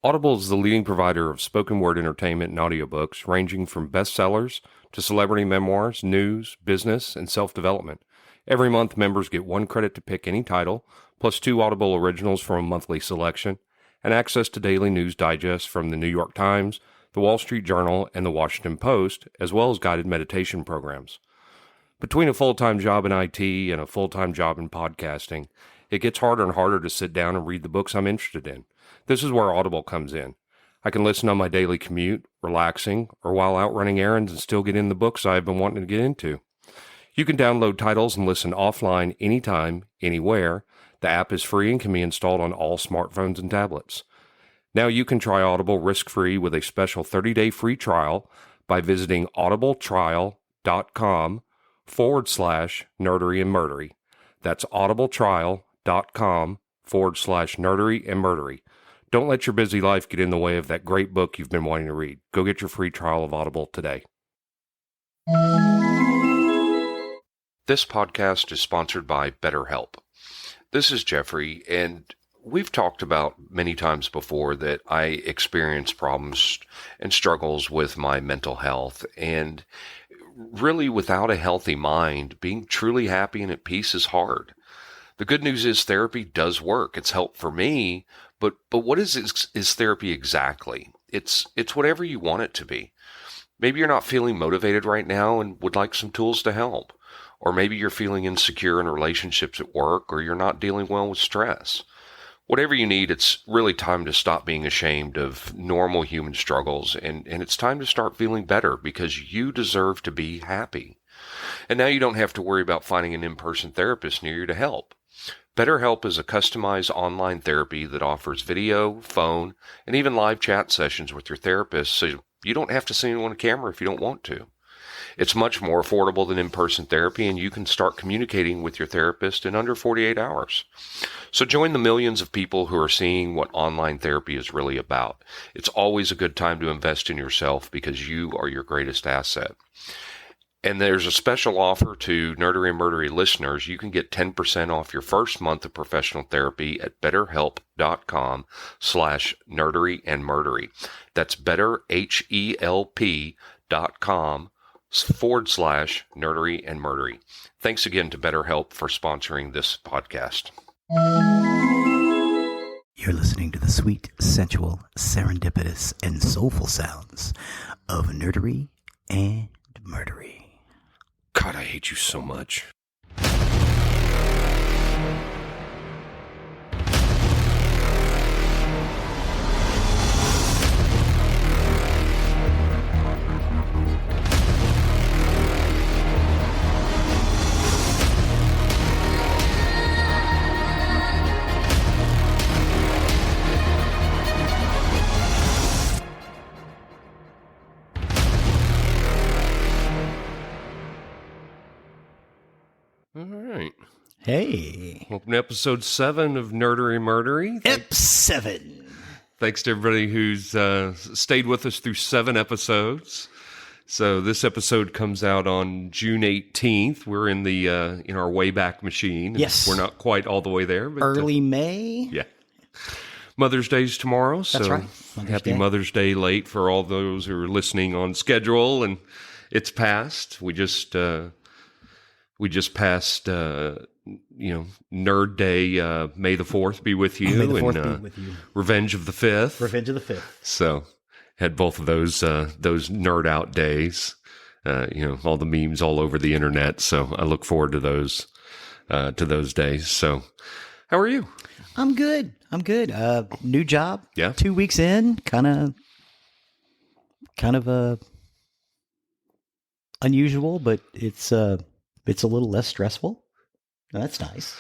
Audible is the leading provider of spoken word entertainment and audiobooks, ranging from bestsellers to celebrity memoirs, news, business, and self-development. Every month, members get 1 credit to pick any title, plus 2 Audible originals from a monthly selection, and access to daily news digests from the New York Times, the Wall Street Journal, and the Washington Post, as well as guided meditation programs. Between a full-time job in IT and a full-time job in podcasting, it gets harder and harder to sit down and read the books I'm interested in. This is where Audible comes in. I can listen on my daily commute, relaxing, or while out running errands and still get in the books I've been wanting to get into. You can download titles and listen offline anytime, anywhere. The app is free and can be installed on all smartphones and tablets. Now you can try Audible risk-free with a special 30-day free trial by visiting audibletrial.com/nerdery and murdery. That's audibletrial.com/nerdery and murdery. Don't let your busy life get in the way of that great book you've been wanting to read. Go get your free trial of Audible today. This podcast is sponsored by BetterHelp. This is Geoffrey, and we've talked about many times before that I experience problems and struggles with my mental health, and really without a healthy mind, being truly happy and at peace is hard. The good news is therapy does work. It's helped for me, but what is therapy exactly? It's whatever you want it to be. Maybe you're not feeling motivated right now and would like some tools to help. Or maybe you're feeling insecure in relationships at work, or you're not dealing well with stress. Whatever you need, it's really time to stop being ashamed of normal human struggles, and it's time to start feeling better because you deserve to be happy. And now you don't have to worry about finding an in-person therapist near you to help. BetterHelp is a customized online therapy that offers video, phone, and even live chat sessions with your therapist, so you don't have to see anyone on camera if you don't want to. It's much more affordable than in-person therapy, and you can start communicating with your therapist in under 48 hours. So join the millions of people who are seeing what online therapy is really about. It's always a good time to invest in yourself because you are your greatest asset. And there's a special offer to Nerdery and Murdery listeners. You can get 10% off your first month of professional therapy at betterhelp.com/nerdery and murdery. That's betterhelp.com/nerdery and murdery. Thanks again to BetterHelp for sponsoring this podcast. You're listening to the sweet, sensual, serendipitous, and soulful sounds of Nerdery and Murdery. God, I hate you so much. All right. Hey. Welcome to episode 7 of Nerdery Murdery. Ep 7. Thanks to everybody who's stayed with us through 7 episodes. So this episode comes out on June 18th. We're in the in our Wayback Machine. Yes. We're not quite all the way there. But, Early May. Yeah. Mother's Day's tomorrow. So That's right. Happy Mother's Day late for all those who are listening on schedule. And it's passed. We just passed, Nerd Day, May the 4th be with you. May the 4th and, be with you. Revenge of the 5th. Revenge of the 5th. So, had both of those nerd out days, all the memes all over the internet. So, I look forward to those days. So, how are you? I'm good. New job. Yeah. 2 weeks in, kind of unusual, but it's a little less stressful. That's nice.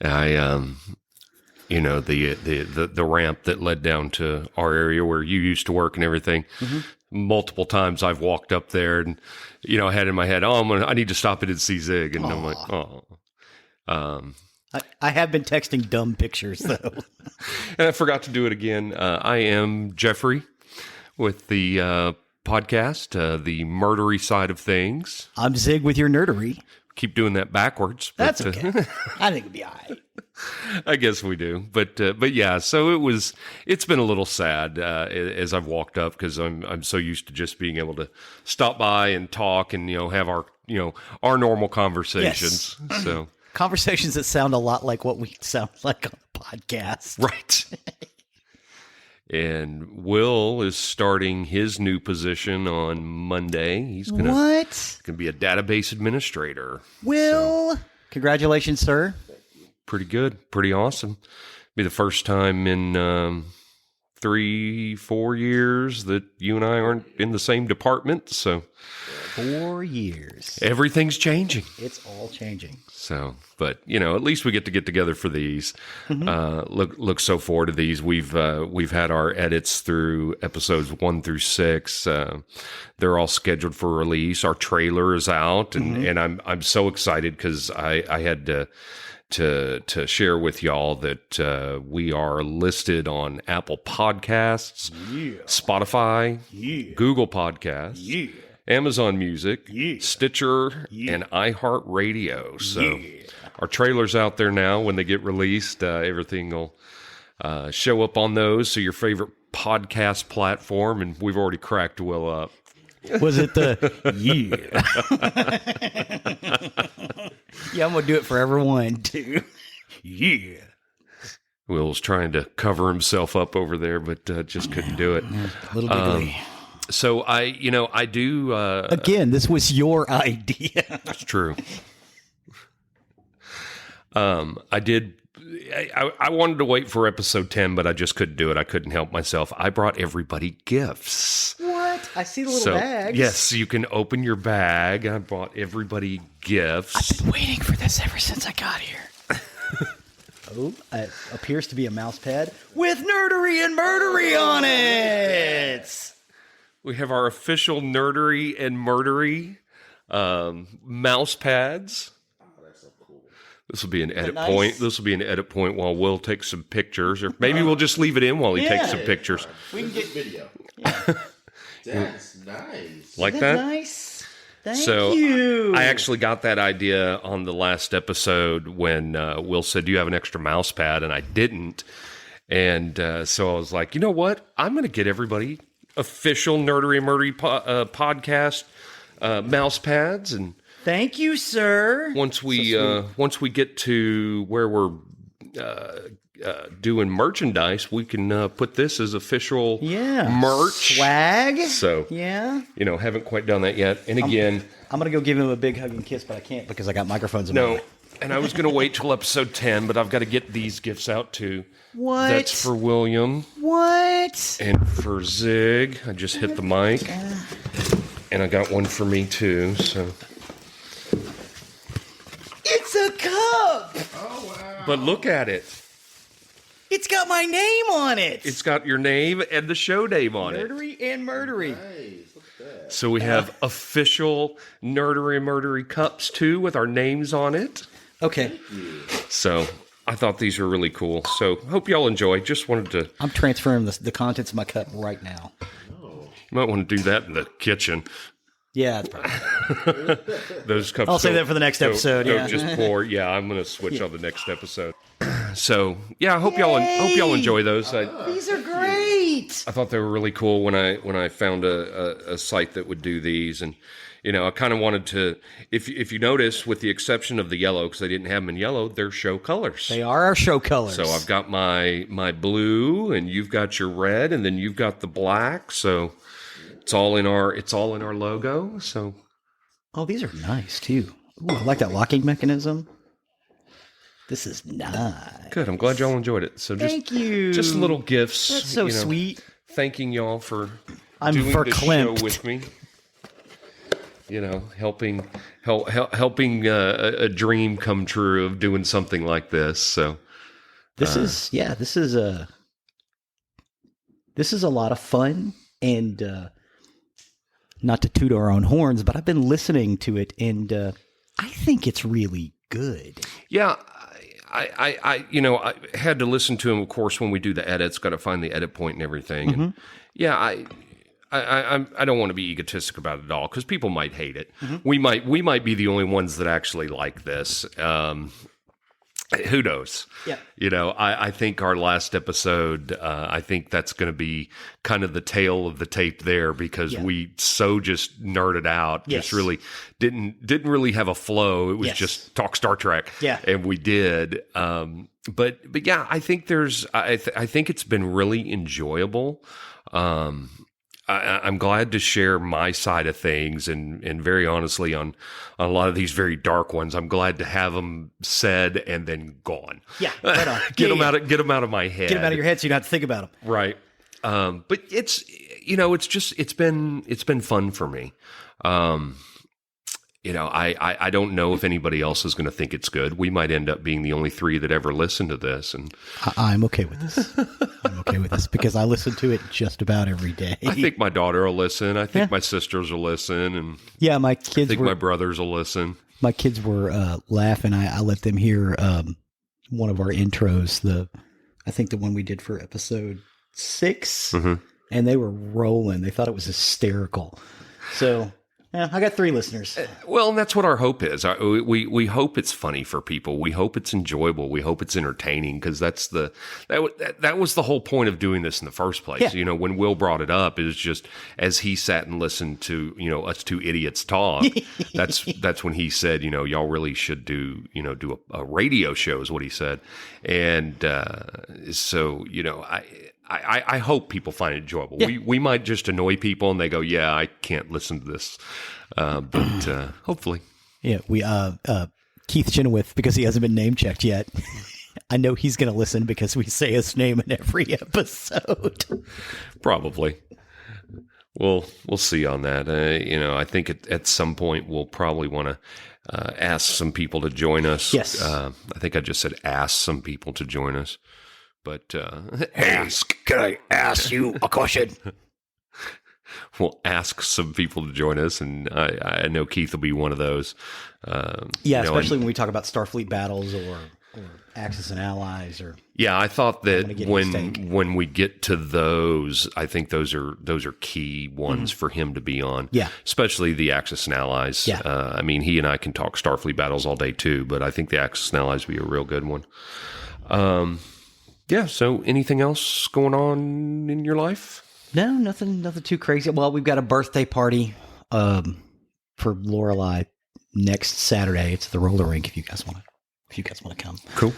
I the ramp that led down to our area where you used to work and everything. Mm-hmm. Multiple times I've walked up there and I had in my head, I need to stop it at C-Zig, and I'm like, I have been texting dumb pictures though. And I forgot to do it again. I am Geoffrey with the podcast, the murdery side of things. I'm Zig with your nerdery. Keep doing that backwards. That's okay. I think it'll be all right. I guess we do, but yeah. So it's been a little sad as I've walked up because I'm so used to just being able to stop by and talk and have our normal conversations. Yes. So Conversations that sound a lot like what we sound like on the podcast. right. And Will is starting his new position on Monday. He's gonna be a database administrator. Will, congratulations, sir. Pretty good, pretty awesome. Be the first time in 3-4 years that you and I aren't in the same department. So 4 years. Everything's changing. It's all changing. So, but at least we get together for these. Look so forward to these. We've had our edits through episodes 1 through 6. They're all scheduled for release. Our trailer is out, and I'm so excited because I had to share with y'all that we are listed on Apple Podcasts, Spotify, Google Podcasts, Amazon Music, Stitcher, and iHeartRadio. So our trailer's out there now. When they get released, everything will show up on those. So your favorite podcast platform, and we've already cracked Will up. Was it the Yeah, I'm going to do it for everyone, too. Yeah. Will's trying to cover himself up over there, but just couldn't do it. A little giggly. So I do. Again, this was your idea. It's true. I did. I wanted to wait for episode 10, but I just couldn't do it. I couldn't help myself. I brought everybody gifts. What? I see the little bags. Yes, you can open your bag. I brought everybody gifts. I've been waiting for this ever since I got here. It appears to be a mouse pad with nerdery and murdery on it. We have our official nerdery and murdery mouse pads. This will be an edit point. This will be an edit point while Will takes some pictures, or maybe we'll just leave it in while he takes some pictures. We can get video. That's nice. Like that? Nice. Thank So you. I actually got that idea on the last episode when Will said, "Do you have an extra mouse pad?" And I didn't. And so I was like, you know what? I'm going to get everybody official Nerdery and Murdery podcast mouse pads. And thank you, sir. once we get to where we're doing merchandise, we can put this as official merch swag. So haven't quite done that yet. And again, I'm gonna go give him a big hug and kiss, but I can't because I got microphones in my way. And I was going to wait till episode 10, but I've got to get these gifts out too. What? That's for William. What? And for Zig. I just hit the mic. And I got one for me too, so. It's a cup! Oh, wow. But look at it. It's got my name on it! It's got your name and the show name on it. Nerdery and Murdery. Nice. Look at that. So we have official Nerdery and Murdery cups too with our names on it. Okay. So I thought these were really cool. So hope y'all enjoy. Just wanted to. I'm transferring the contents of my cup right now. You might want to do that in the kitchen. Yeah, that's probably. Those cups. I'll save that for the next episode. Don't just pour. Yeah, I'm going to switch on the next episode. So yeah, I hope y'all enjoy those. These are great. I thought they were really cool when I found a site that would do these, and I kind of wanted to. If you notice, with the exception of the yellow, because I didn't have them in yellow, they're show colors. They are our show colors. So I've got my blue, and you've got your red, and then you've got the black. So it's all in our logo. So these are nice too. Ooh, I like that locking mechanism. This is nice. Good. I'm glad y'all enjoyed it. So thank you. Just little gifts. That's so sweet. Thanking y'all for doing this verklempt. show with me. Helping a dream come true of doing something like this. So this is a lot of fun, and not to toot our own horns, but I've been listening to it, and I think it's really good. Yeah. I had to listen to him, of course, when we do the edits, got to find the edit point and everything. Mm-hmm. And yeah, I don't want to be egotistic about it at all, because people might hate it. Mm-hmm. We might be the only ones that actually like this. Who knows? Yeah. I think our last episode, I think that's going to be kind of the tail of the tape there because we so just nerded out. Yes. Just really didn't really have a flow. It was just talk Star Trek. Yeah. And we did. But yeah, I think I think it's been really enjoyable. I'm glad to share my side of things, and very honestly, on a lot of these very dark ones, I'm glad to have them said and then gone. Yeah, right on. Get them out of my head. Get them out of your head so you don't have to think about them. Right. But it's been fun for me. I don't know if anybody else is going to think it's good. We might end up being the only three that ever listen to this. And I'm okay with this. I'm okay with this because I listen to it just about every day. I think my daughter will listen. I think my sisters will listen. And my kids. I think my brothers will listen. My kids were laughing. I let them hear one of our intros. I think the one we did for episode 6, and they were rolling. They thought it was hysterical. So. Yeah, I got 3 listeners. Well, and that's what our hope is. We hope it's funny for people. We hope it's enjoyable. We hope it's entertaining because that was the whole point of doing this in the first place. Yeah. When Will brought it up, is just as he sat and listened to us two idiots talk. that's when he said, y'all really should do a radio show is what he said, and so I hope people find it enjoyable. Yeah. We might just annoy people and they go, yeah, I can't listen to this. But hopefully. Yeah, we Keith Chenoweth, because he hasn't been name checked yet. I know he's going to listen because we say his name in every episode. Probably. We'll see on that. I think at some point we'll probably want to ask some people to join us. Yes. I think I just said ask some people to join us. But can I ask you a question? We'll ask some people to join us, and I know Keith will be one of those. Especially when we talk about Starfleet battles or Axis and Allies, or I thought that when we get to those, I think those are key ones for him to be on. Yeah, especially the Axis and Allies. Yeah, he and I can talk Starfleet battles all day too, but I think the Axis and Allies would be a real good one. Yeah. So, anything else going on in your life? No, nothing too crazy. Well, we've got a birthday party for Lorelei next Saturday. It's the roller rink. If you guys want to come, cool.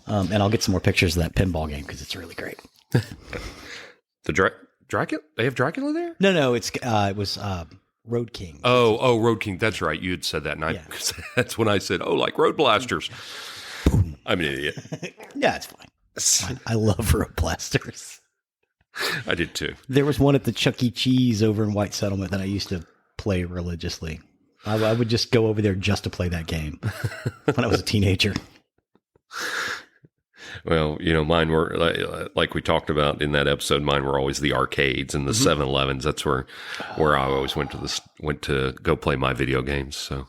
And I'll get some more pictures of that pinball game because it's really great. The Dracula? They have Dracula there? No. It was Road King. Oh, Road King. That's right. You had said that, and that's when I said, like Road Blasters. I'm an idiot. Yeah, it's fine. I love road blasters. I did too. There was one at the Chuck E. Cheese over in White Settlement that I used to play religiously. I would just go over there just to play that game when I was a teenager. Well, mine were like we talked about in that episode. Mine were always the arcades and the 7-Elevens. That's where I always went to go play my video games. So,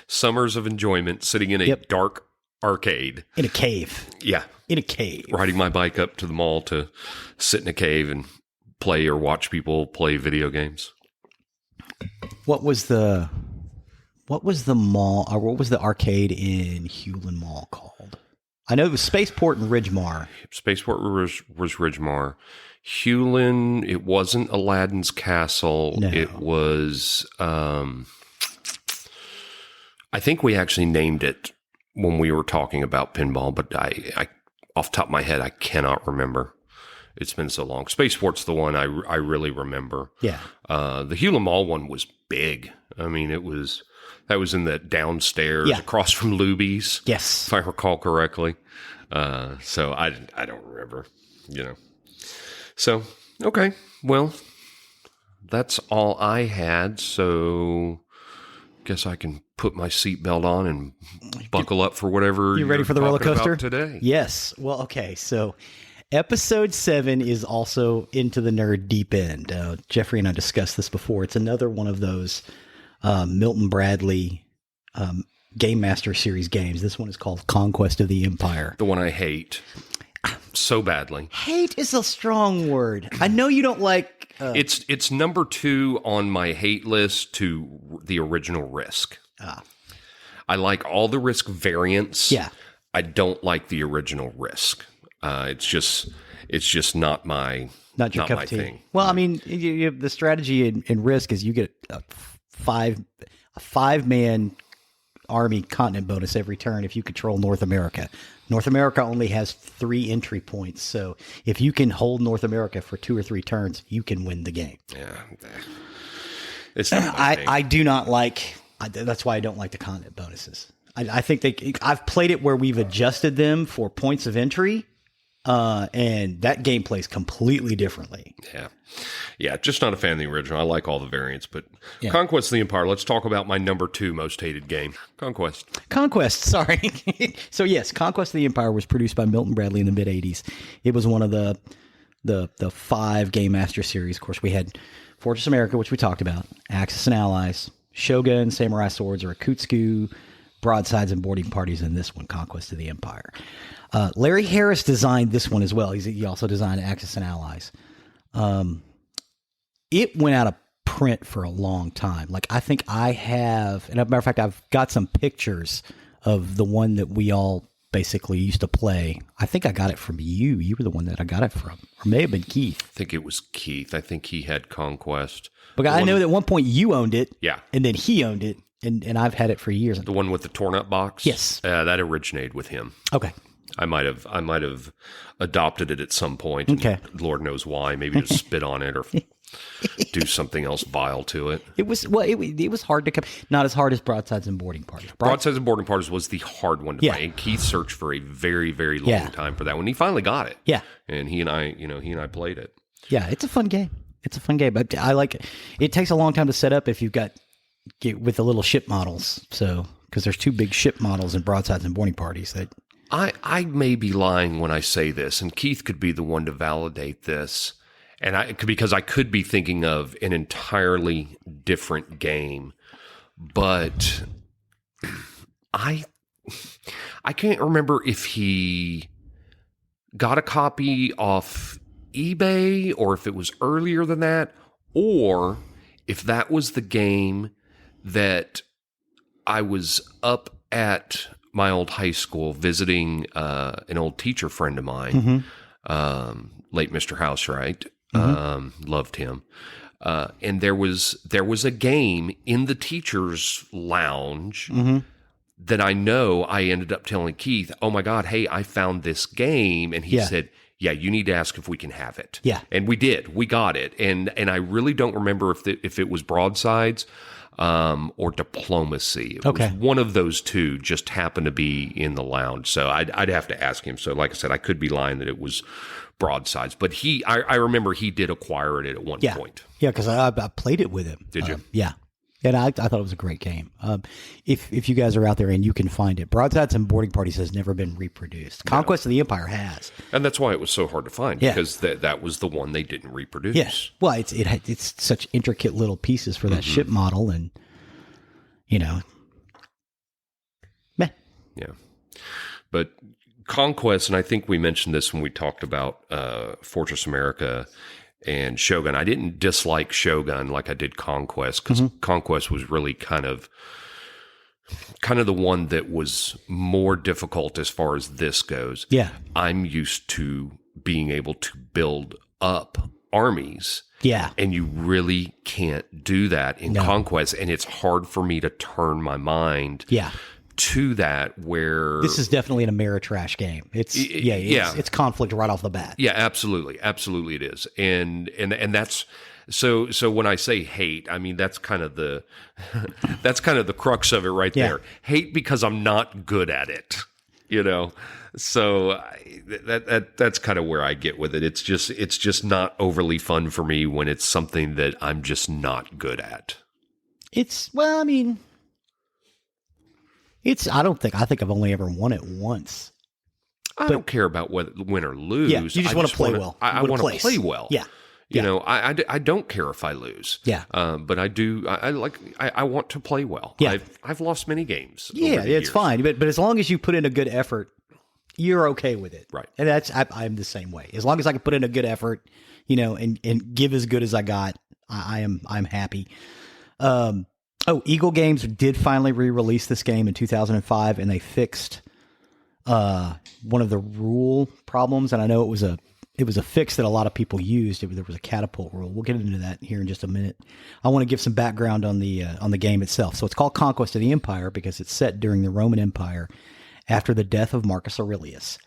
summers of enjoyment sitting in a dark arcade. In a cave. Yeah. In a cave. Riding my bike up to the mall to sit in a cave and play or watch people play video games. What was the mall, or what was the arcade in Hewlin Mall called? I know it was Spaceport and Ridgemar. Spaceport was Ridgemar. Hewlin, it wasn't Aladdin's Castle. No. It was, I think we actually named it when we were talking about pinball, but I off the top of my head, I cannot remember. It's been so long. Spaceport's the one I really remember. Yeah. The Hewlin Mall one was big. That was in the downstairs across from Luby's. Yes. If I recall correctly. So I don't remember, So, okay. Well, that's all I had. So guess I can put my seatbelt on and buckle up for whatever you're ready for the roller coaster today. Yes. Well, okay. So episode 7 is also into the nerd deep end. Geoffrey and I discussed this before. It's another one of those Milton Bradley Gamemaster Series games. This one is called Conquest of the Empire. The one I hate so badly. Hate is a strong word. I know you don't like... It's number 2 on my hate list to the original Risk. I like all the Risk variants. Yeah. I don't like the original Risk. It's just not my Not your cup my of tea. thing. Well, I mean, the strategy in Risk is you get a five-man army continent bonus every turn if you control North America. North America only has 3 entry points, so if you can hold North America for 2 or 3 turns, you can win the game. Yeah, it's not my thing. I do not like. That's why I don't like the continent bonuses. I think I've played it where we've adjusted them for points of entry, and that game plays completely differently. Yeah, just not a fan of the original. I like all the variants, but Conquest of the Empire. Let's talk about my number 2 most hated game, Conquest. Sorry. So yes, Conquest of the Empire was produced by Milton Bradley in the mid '80s. It was one of the 5 Gamemaster Series. Of course, we had Fortress America, which we talked about, Axis and Allies, Shogun, Samurai Swords, or Akutsuku, Broadsides, and Boarding Parties in this one, Conquest of the Empire. Larry Harris designed this one as well. He also designed Axis and Allies. It went out of print for a long time. Like, I think I have, and as a matter of fact, I've got some pictures of the one that we all basically used to play. I think I got it from you. You were the one that I got it from. Or may have been Keith. I think it was Keith. I think he had Conquest. But I know that at one point you owned it. Yeah. And then he owned it. And I've had it for years. The one with the torn up box? Yes. That originated with him. Okay. I might have adopted it at some point. Okay. Lord knows why. Maybe to spit on it or do something else vile to it. It was hard to come. Not as hard as Broadsides and Boarding Parties. Broadsides and Boarding Parties was the hard one to Yeah. find. And Keith searched for a very, very long time for that one. He finally got it. Yeah. And he and I played it. Yeah, it's a fun game. But I like it. It takes a long time to set up if you've got with the little ship models. So, because there's 2 big ship models in Broadsides and Boarding Parties that. I may be lying when I say this, and Keith could be the one to validate this. And because I could be thinking of an entirely different game, but I can't remember if he got a copy off eBay or if it was earlier than that, or if that was the game that I was up at my old high school visiting an old teacher friend of mine, late Mr. Housewright. Loved him. And there was a game in the teacher's lounge that I know I ended up telling Keith, oh my God, hey, I found this game. And he said, yeah, you need to ask if we can have it. Yeah. And we did. We got it. And I really don't remember if it was Broadsides or Diplomacy. It was one of those 2 just happened to be in the lounge. So I'd have to ask him. So like I said, I could be lying that it was Broadsides, but I remember he did acquire it at one point. Yeah, because I played it with him. Did you? Yeah. And I thought it was a great game. If you guys are out there and you can find it, Broadsides and Boarding Parties has never been reproduced. Conquest of the Empire has. And that's why it was so hard to find, because that was the one they didn't reproduce. Yes. Well, it's such intricate little pieces for that ship model, and meh. Yeah. But Conquest, and I think we mentioned this when we talked about Fortress America and Shogun. I didn't dislike Shogun like I did Conquest, because Conquest was really kind of the one that was more difficult as far as this goes. Yeah. I'm used to being able to build up armies. Yeah. And you really can't do that in Conquest, and it's hard for me to turn my mind to that, where this is definitely an Ameritrash game. It's conflict right off the bat. Yeah, absolutely it is, and that's so when I say hate, I mean that's kind of the crux of it right there. Hate because I'm not good at it, So that's kind of where I get with it. It's just not overly fun for me when it's something that I'm just not good at. I think I've only ever won it once. I don't care about win or lose. Yeah, you just want to play well. I want to play well. Yeah. I don't care if I lose. Yeah. But I do. I want to play well. Yeah. I've lost many games. Yeah, it's fine. But as long as you put in a good effort, you're okay with it. Right. And I'm the same way. As long as I can put in a good effort, and give as good as I got, I'm happy. Oh, Eagle Games did finally re-release this game in 2005, and they fixed one of the rule problems. And I know it was a fix that a lot of people used. There was a catapult rule. We'll get into that here in just a minute. I want to give some background on the game itself. So it's called Conquest of the Empire because it's set during the Roman Empire after the death of Marcus Aurelius.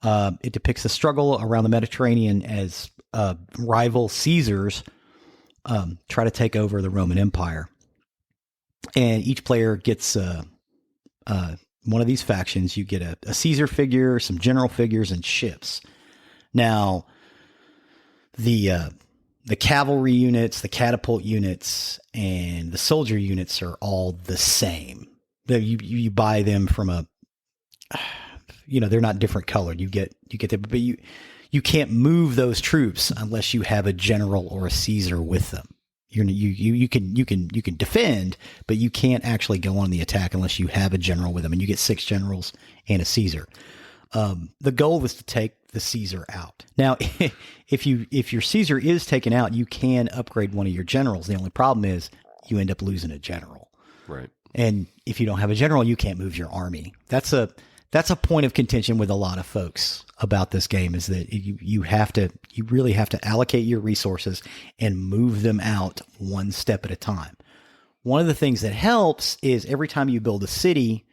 It depicts the struggle around the Mediterranean as rival Caesars try to take over the Roman Empire. And each player gets one of these factions. You get a Caesar figure, some general figures, and ships. Now, the cavalry units, the catapult units, and the soldier units are all the same. You buy them from they're not different colored. You get them, but you can't move those troops unless you have a general or a Caesar with them. You can defend, but you can't actually go on the attack unless you have a general with them, and you get 6 generals and a Caesar. The goal is to take the Caesar out. Now, if your Caesar is taken out, you can upgrade one of your generals. The only problem is you end up losing a general. Right. And if you don't have a general, you can't move your army. That's a point of contention with a lot of folks about this game, is that you really have to allocate your resources and move them out one step at a time. One of the things that helps is every time you build a city,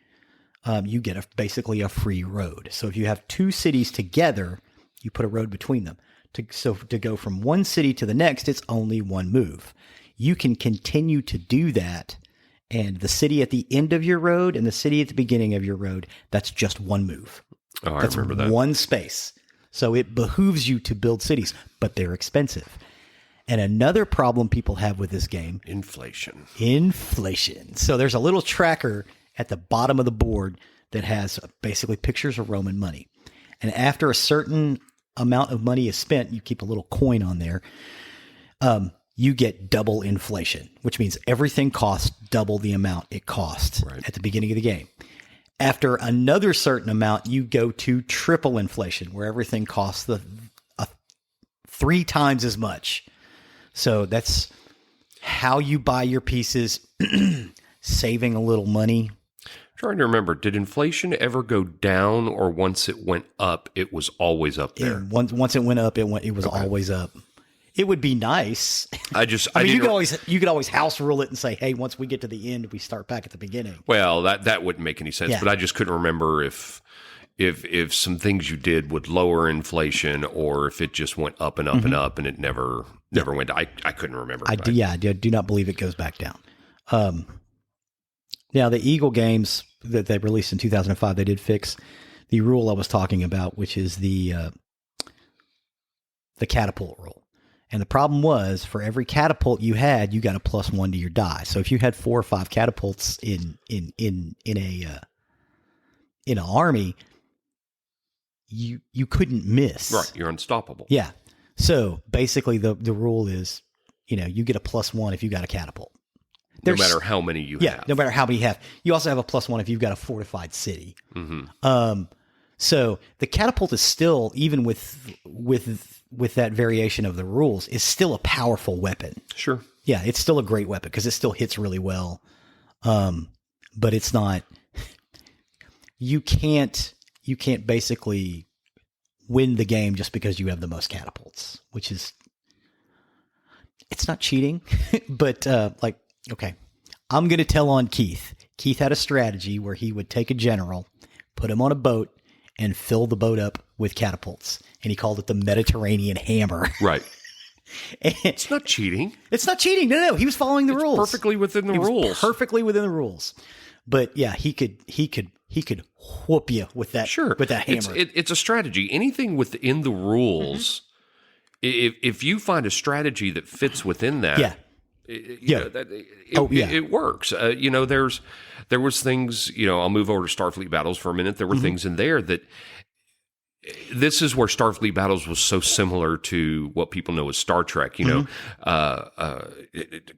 you get basically a free road. So if you have 2 cities together, you put a road between them. To go from one city to the next, it's only one move. You can continue to do that, and the city at the end of your road and the city at the beginning of your road, that's just one move. Oh, I remember that. One space. So it behooves you to build cities, but they're expensive. And another problem people have with this game, Inflation. So there's a little tracker at the bottom of the board that has basically pictures of Roman money. And after a certain amount of money is spent, you keep a little coin on there. You get double inflation, which means everything costs double the amount it costs at the beginning of the game. After another certain amount, you go to triple inflation, where everything costs 3 times as much. So that's how you buy your pieces, saving a little money. Trying to remember, did inflation ever go down, or once it went up, it was always up there? Once it went up, it was always up. It would be nice. You could always house rule it and say, hey, once we get to the end, we start back at the beginning. Well, that wouldn't make any sense. But I just couldn't remember if some things you did would lower inflation, or if it just went up and up and up, and it never went. I couldn't remember. I do not believe it goes back down. Now, the Eagle games that they released in 2005, they did fix the rule I was talking about, which is the catapult rule. And the problem was, for every catapult you had, you got a +1 to your die. So if you had 4 or 5 catapults in an army, you couldn't miss. Right, you're unstoppable. Yeah. So basically, the rule is, you get a +1 if you got a catapult. No matter how many you have. Yeah, no matter how many you have. You also have a +1 if you've got a fortified city. Mm-hmm. So the catapult is still, even with that variation of the rules, is still a powerful weapon. Sure. Yeah, it's still a great weapon because it still hits really well. But it's not. You can't basically win the game just because you have the most catapults, which is, it's not cheating, but okay, I'm going to tell on Keith. Keith had a strategy where he would take a general, put him on a boat, and fill the boat up with catapults. And he called it the Mediterranean Hammer. Right. It's not cheating. It's not cheating. No. He was following the rules. Perfectly within the rules. Perfectly within the rules. But yeah, he could whoop you with that. Sure. With that hammer. It's a strategy. Anything within the rules, if you find a strategy that fits within that, it works. There was things, I'll move over to Starfleet Battles for a minute. There were things in there that this is where Starfleet Battles was so similar to what people know as Star Trek. You know,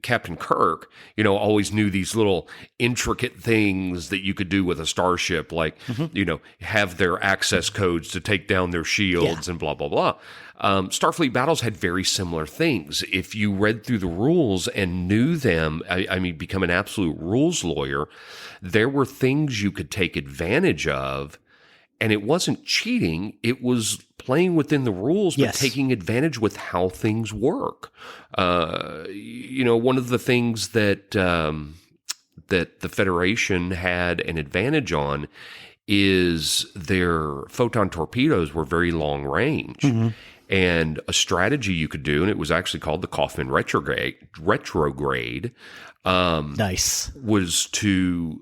Captain Kirk, always knew these little intricate things that you could do with a starship, like, have their access codes to take down their shields and blah, blah, blah. Starfleet Battles had very similar things. If you read through the rules and knew them, I mean, become an absolute rules lawyer, there were things you could take advantage of. And it wasn't cheating. It was playing within the rules, but taking advantage with how things work. One of the things that that the Federation had an advantage on is their photon torpedoes were very long range. And a strategy you could do, and it was actually called the Kaufman retrograde, nice, was to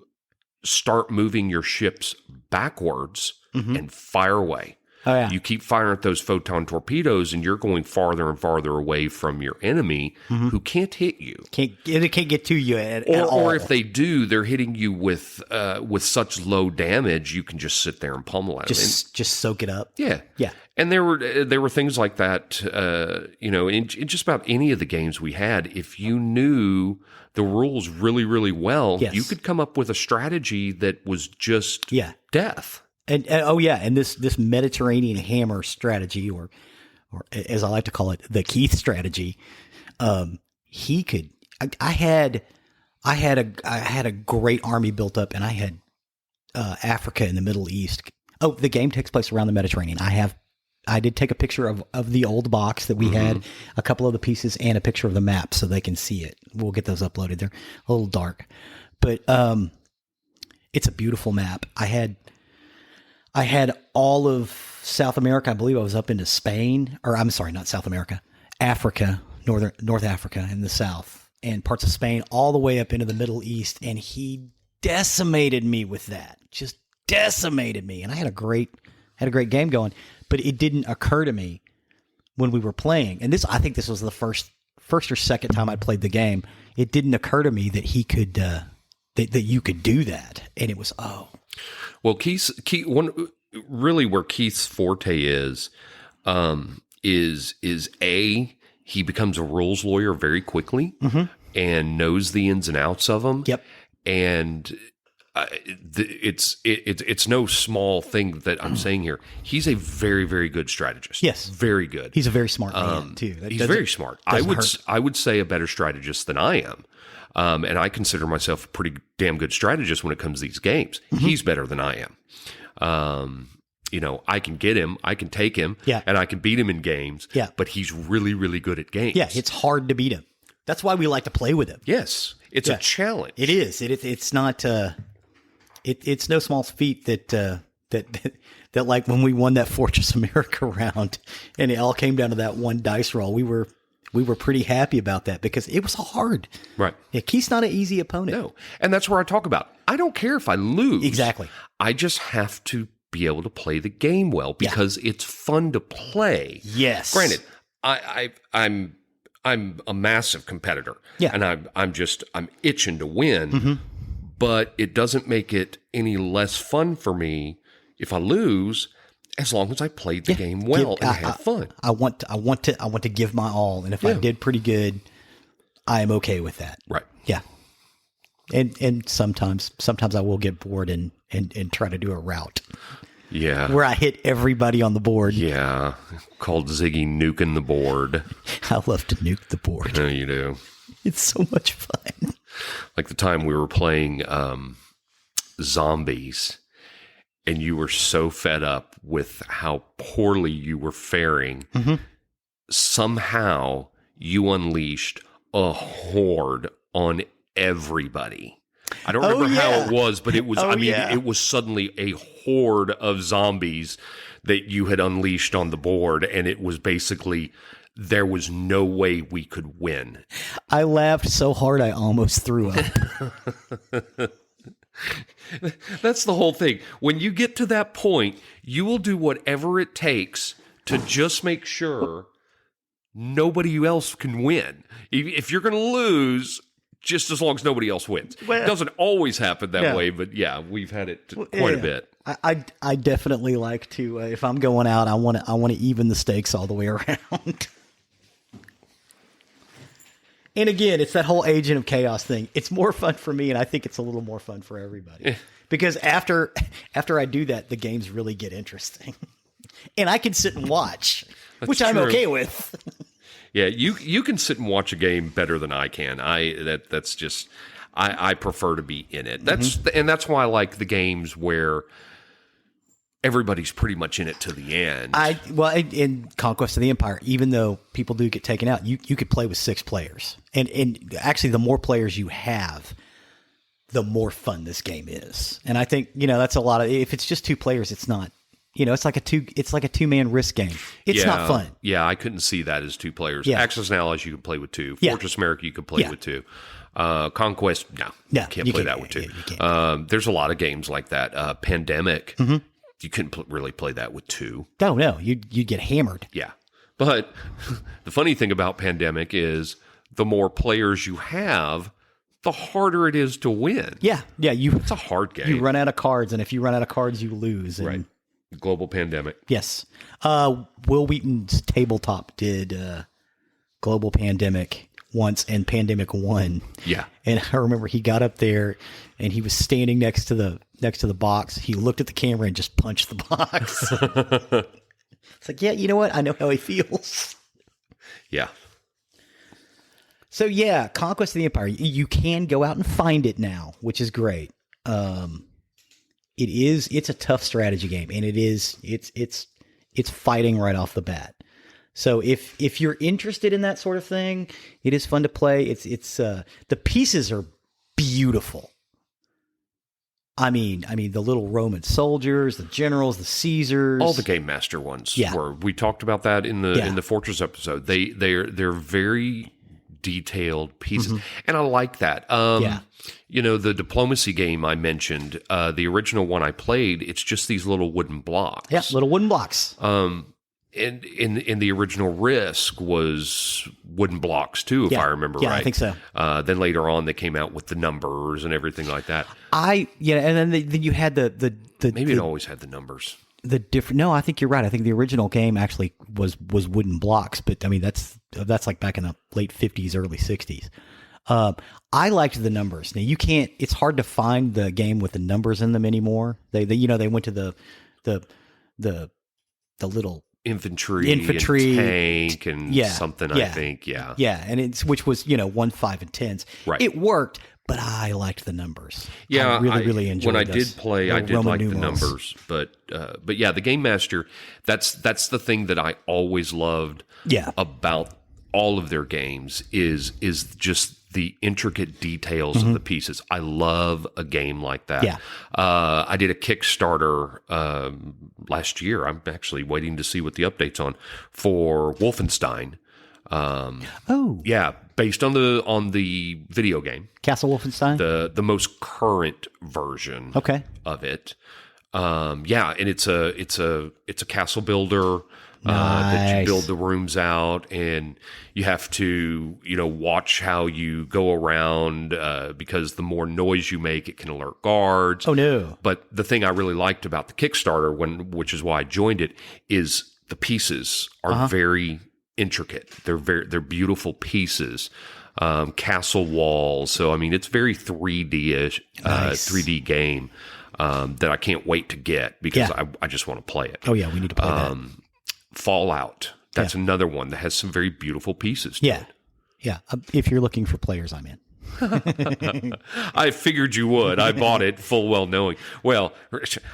start moving your ships backwards and fire away. Oh, yeah. You keep firing at those photon torpedoes, and you're going farther and farther away from your enemy, who can't hit you. It can't get to you at all. Or if they do, they're hitting you with such low damage, you can just sit there and pummel at them. Just soak it up. Yeah. And there were things like that, in just about any of the games we had. If you knew the rules really, really well, you could come up with a strategy that was just death. And this Mediterranean hammer strategy, or as I like to call it, the Keith strategy, he could. I had a great army built up, and I had Africa and the Middle East. Oh, the game takes place around the Mediterranean. I did take a picture of the old box that we had, a couple of the pieces, and a picture of the map so they can see it. We'll get those uploaded. They're a little dark, but it's a beautiful map. I had all of South America. I believe I was up into Spain, or I'm sorry, not South America, Africa, North Africa in the south, and parts of Spain, all the way up into the Middle East. And he decimated me with that. Just decimated me. And I had a great game going, but it didn't occur to me when we were playing. And I think this was the first or second time I played the game. It didn't occur to me that he could, that you could do that. And it was, Well, where Keith's forte is he becomes a rules lawyer very quickly and knows the ins and outs of them. Yep. And it's no small thing that I'm saying here. He's a very, very good strategist. Yes, very good. He's a very smart man too. He's very smart. I would say a better strategist than I am. And I consider myself a pretty damn good strategist when it comes to these games. He's better than I am. I can get him, I can take him, and I can beat him in games. Yeah. But he's really, really good at games. Yeah, it's hard to beat him. That's why we like to play with him. Yes, it's a challenge. It is. It's not. It's no small feat that like when we won that Fortress America round, and it all came down to that one dice roll. We were pretty happy about that because it was hard. Right. Yeah, Keith's not an easy opponent. No. And that's where I talk about, I don't care if I lose. Exactly. I just have to be able to play the game well because it's fun to play. Yes. Granted, I'm a massive competitor. Yeah. And I'm itching to win, but it doesn't make it any less fun for me if I lose, as long as I played the game well and had fun. I want to give my all, and if I did pretty good, I am okay with that. Right. Yeah. And sometimes I will get bored and try to do a route. Yeah. Where I hit everybody on the board. Yeah. Called Ziggy nuking the board. I love to nuke the board. No, you do. It's so much fun. Like the time we were playing zombies, and you were so fed up with how poorly you were faring, somehow you unleashed a horde on everybody. I don't remember how it was, but it was, it was suddenly a horde of zombies that you had unleashed on the board, and it was basically, there was no way we could win. I laughed so hard I almost threw up. That's the whole thing. When you get to that point, you will do whatever it takes to just make sure nobody else can win. If you're going to lose, just as long as nobody else wins. Well, it doesn't always happen that yeah. way, but yeah, we've had it quite a bit. I definitely like to if I'm going out, I want to even the stakes all the way around. And again, it's that whole Agent of Chaos thing. It's more fun for me, and I think it's a little more fun for everybody. Because after I do that, the games really get interesting, and I can sit and watch, which I'm okay with. Yeah, you can sit and watch a game better than I can. That's just I prefer to be in it. And that's why I like the games where everybody's pretty much in it to the end. In Conquest of the Empire, even though people do get taken out, you could play with 6 players, and actually, the more players you have, the more fun this game is. And I think that's a lot of. If it's just 2 players, it's not. It's like a 2-man Risk game. It's not fun. Yeah, I couldn't see that as 2 players. Yeah. Access and Allies, you can play with 2. Yeah. Fortress America, you can play with 2. Conquest, no, can't play that with 2. You can't. There's a lot of games like that. Pandemic, you couldn't really play that with 2. No, you'd get hammered. Yeah, but the funny thing about Pandemic is the more players you have, the harder it is to win. Yeah. It's a hard game. You run out of cards, and if you run out of cards, you lose. And, right. Global Pandemic. Yes. Will Wheaton's Tabletop did Global Pandemic once, and Pandemic won. Yeah. And I remember he got up there, and he was standing next to the box. He looked at the camera and just punched the box. It's like, yeah, you know what? I know how he feels. Yeah. So yeah, Conquest of the Empire. You can go out and find it now, which is great. It's a tough strategy game, and it's fighting right off the bat. So if you're interested in that sort of thing, it is fun to play. It's the pieces are beautiful. I mean the little Roman soldiers, the generals, the Caesars, all the Gamemaster ones. Yeah. Were. We talked about that in the Fortress episode. They're very detailed pieces, and I like that. The diplomacy game I mentioned, the original one I played, it's just these little wooden blocks. Yeah, little wooden blocks. And in the original Risk was wooden blocks too, if I remember right. Yeah, I think so. Then later on, they came out with the numbers and everything like that. And then you had the maybe it always had the numbers. The different. No, I think you're right. I think the original game actually was wooden blocks, but I mean that's like back in the late 50s, early 60s. I liked the numbers. Now you can't. It's hard to find the game with the numbers in them anymore. They went to the little infantry and tank and something. I think and which was 1, 5, and 10s. Right. It worked. But I liked the numbers. Yeah, I really enjoyed when I those, did play. I did Roman like numerals. the numbers, but yeah, the Game Master. That's the thing that I always loved. About all of their games is just the intricate details of the pieces. I love a game like that. Yeah. I did a Kickstarter last year. I'm actually waiting to see what the update's on for Wolfenstein. Based on the video game Castle Wolfenstein, the most current version of it. And it's a castle builder. That you build the rooms out, and you have to watch how you go around because the more noise you make, it can alert guards. Oh no. But the thing I really liked about the Kickstarter, which is why I joined it, is the pieces are very intricate. They're beautiful pieces. Castle walls. So I mean, it's very 3D-ish, 3D game that I can't wait to get because I just want to play it. Oh yeah, we need to play that. Fallout. That's another one that has some very beautiful pieces to it. Yeah. If you're looking for players, I'm in. I figured you would. I bought it full well knowing. Well,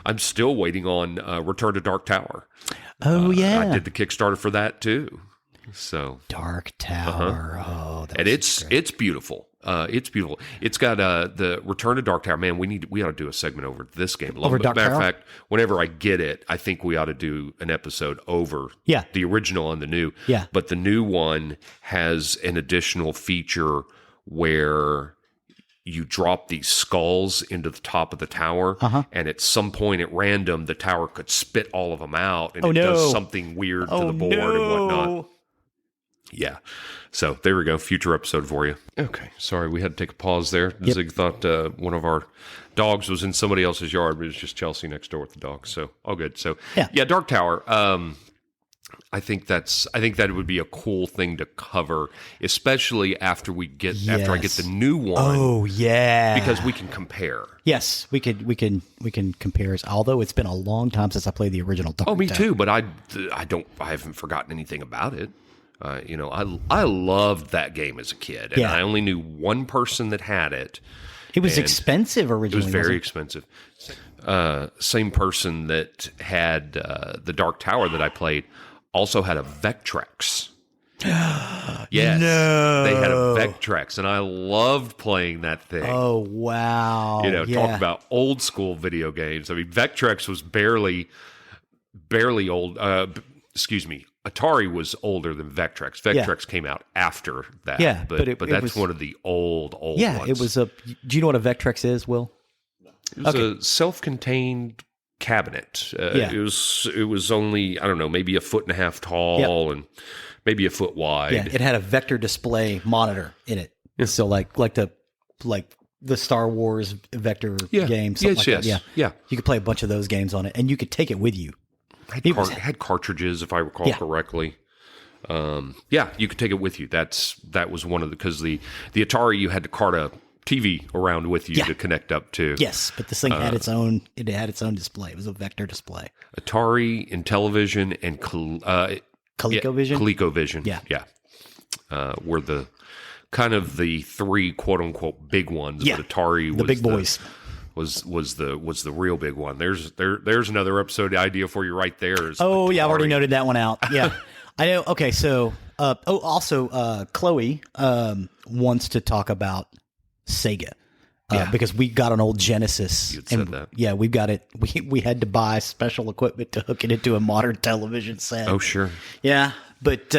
I'm still waiting on Return to Dark Tower. Oh yeah. I did the Kickstarter for that too. So Dark Tower. Oh, and it's beautiful. It's beautiful. It's got the Return to Dark Tower. Man, we ought to do a segment over this game. Over Dark Matter Tower? of fact, whenever I get it, I think we ought to do an episode over the original and the new. Yeah. But the new one has an additional feature where you drop these skulls into the top of the tower, and at some point at random, the tower could spit all of them out, and does something weird to the board and whatnot. Yeah. So there we go. Future episode for you. Okay. Sorry, we had to take a pause there. Yep. Zig thought one of our dogs was in somebody else's yard, but it was just Chelsea next door with the dog. So all good. So yeah, Dark Tower. I think that would be a cool thing to cover, especially after I get the new one. Oh yeah, because we can compare. Yes, we can compare. Although it's been a long time since I played the original Dark Tower. Oh, me too. But I haven't forgotten anything about it. I loved that game as a kid, and I only knew one person that had it. It was expensive originally. It was very expensive. Same person that had the Dark Tower that I played also had a Vectrex. Yes, no. They had a Vectrex, and I loved playing that thing. Oh wow! Talk about old school video games. I mean, Vectrex was barely old. Excuse me. Atari was older than Vectrex. Vectrex came out after that. Yeah, but it that's was, one of the old ones. Yeah, it was a. Do you know what a Vectrex is, Will? It was a self-contained cabinet. It was only, I don't know, maybe 1.5 feet tall and maybe 1 foot wide. Yeah, it had a vector display monitor in it. Yeah. So like the Star Wars vector game. That. Yeah. You could play a bunch of those games on it, and you could take it with you. Had cartridges, if I recall correctly. You could take it with you. That was one of because the Atari, you had to cart a TV around with you to connect up to. Yes, but this thing had its own. It had its own display. It was a vector display. Atari, Intellivision, and ColecoVision. ColecoVision. Were the kind of the three quote unquote big ones. Yeah, but Atari was the big boys. Was the real big one. There's another episode idea for you right there. I've already noted that one out. Yeah, I know. Okay, so also Chloe wants to talk about Sega because we got an old Genesis. You said that. Yeah, we've got it. We had to buy special equipment to hook it into a modern television set. Oh sure. Yeah, but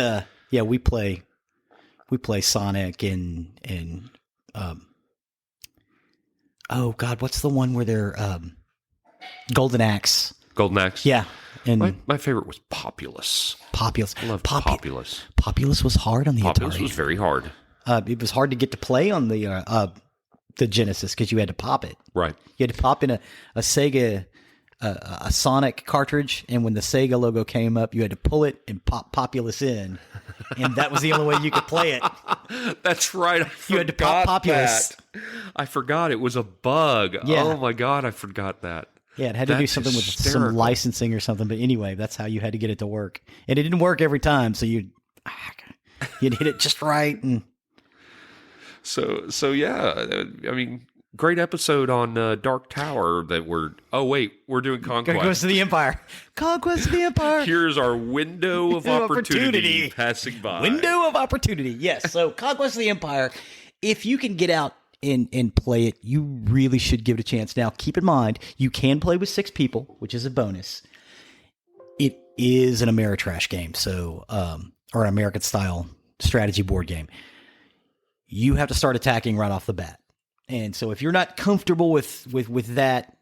we play Sonic and oh God, what's the one where they're Golden Axe? Golden Axe. Yeah. And my favorite was Populous. Populous. I love Populous. Populous was hard on the Populous Atari. was very hard. It was hard to get to play on the Genesis because you had to pop it. Right. You had to pop in a Sega a Sonic cartridge, and when the Sega logo came up, you had to pull it and pop Populous in, and that was the only way you could play it. That's right. You had to pop Populous. That. I forgot it was a bug. Yeah. Oh my God, I forgot that. Yeah, it had to do something with some licensing or something. But anyway, that's how you had to get it to work, and it didn't work every time. So you'd hit it just right, and so yeah. I mean, great episode on Dark Tower that we're doing Conquest. Conquest of the Empire. Conquest of the Empire. Here's our window of opportunity passing by. Window of opportunity. Yes. So Conquest of the Empire. If you can get out and play it, you really should give it a chance. Now, keep in mind, you can play with 6 people, which is a bonus. It is an Ameritrash game, so or an American-style strategy board game. You have to start attacking right off the bat. And so if you're not comfortable with that,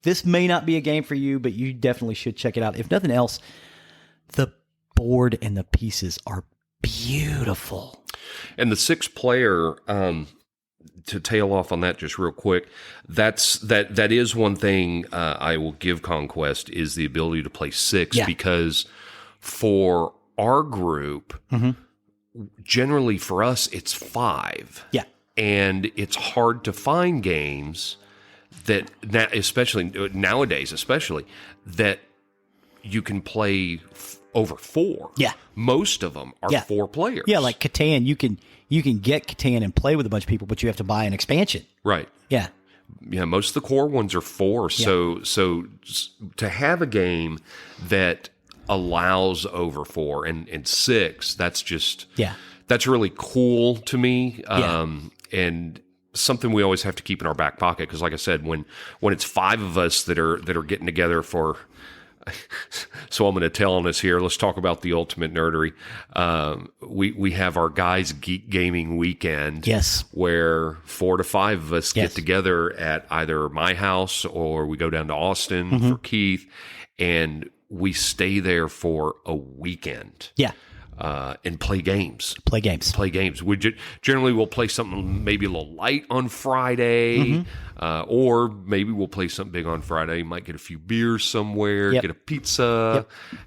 this may not be a game for you, but you definitely should check it out. If nothing else, the board and the pieces are beautiful. And the 6-player, to tail off on that just real quick, that is one thing I will give Conquest is the ability to play 6 because for our group, generally for us, it's 5. Yeah. And it's hard to find games that, especially nowadays, that you can play over 4. Yeah, most of them are 4 players. Yeah, like Catan, you can get Catan and play with a bunch of people, but you have to buy an expansion. Right. Yeah. Yeah, most of the core ones are 4. So to have a game that allows over 4 and 6, that's just that's really cool to me. And something we always have to keep in our back pocket because, like I said, when it's 5 of us that are getting together for, so I'm going to tell on us here. Let's talk about the ultimate nerdery. We have our guys geek gaming weekend. Yes, where 4 to 5 of us get together at either my house or we go down to Austin for Keith, and we stay there for a weekend. Yeah. and play games. Play games. Play games. Generally we'll play something maybe a little light on Friday, or maybe we'll play something big on Friday. Might get a few beers somewhere, get a pizza,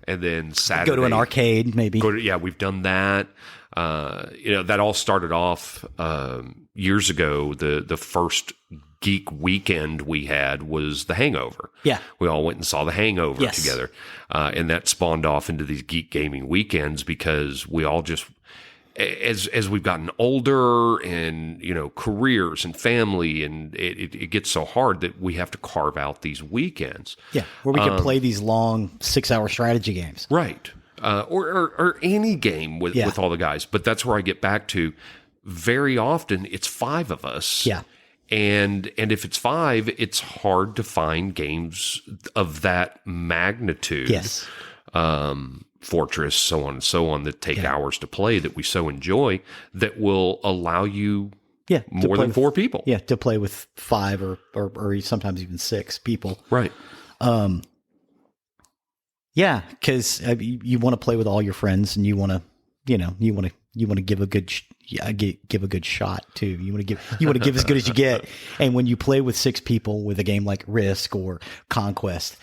and then Saturday go to an arcade maybe. We've done that. That all started off years ago. The first geek weekend we had was The Hangover. Yeah. We all went and saw The Hangover together. And that spawned off into these geek gaming weekends because we all just, as we've gotten older and, careers and family, and it gets so hard that we have to carve out these weekends. Yeah. Where we can play these long 6-hour strategy games. Right. Or any game with all the guys. But that's where I get back to. Very often it's 5 of us. Yeah. And if it's 5, it's hard to find games of that magnitude. Yes. Fortress, so on and so on, that take hours to play, that we so enjoy, that will allow you more than 4 people. Yeah, to play with 5 or sometimes even 6 people. Right. Yeah, because you want to play with all your friends, and you want to give a good give a good shot too. You want to give as good as you get. And when you play with 6 people with a game like Risk or Conquest,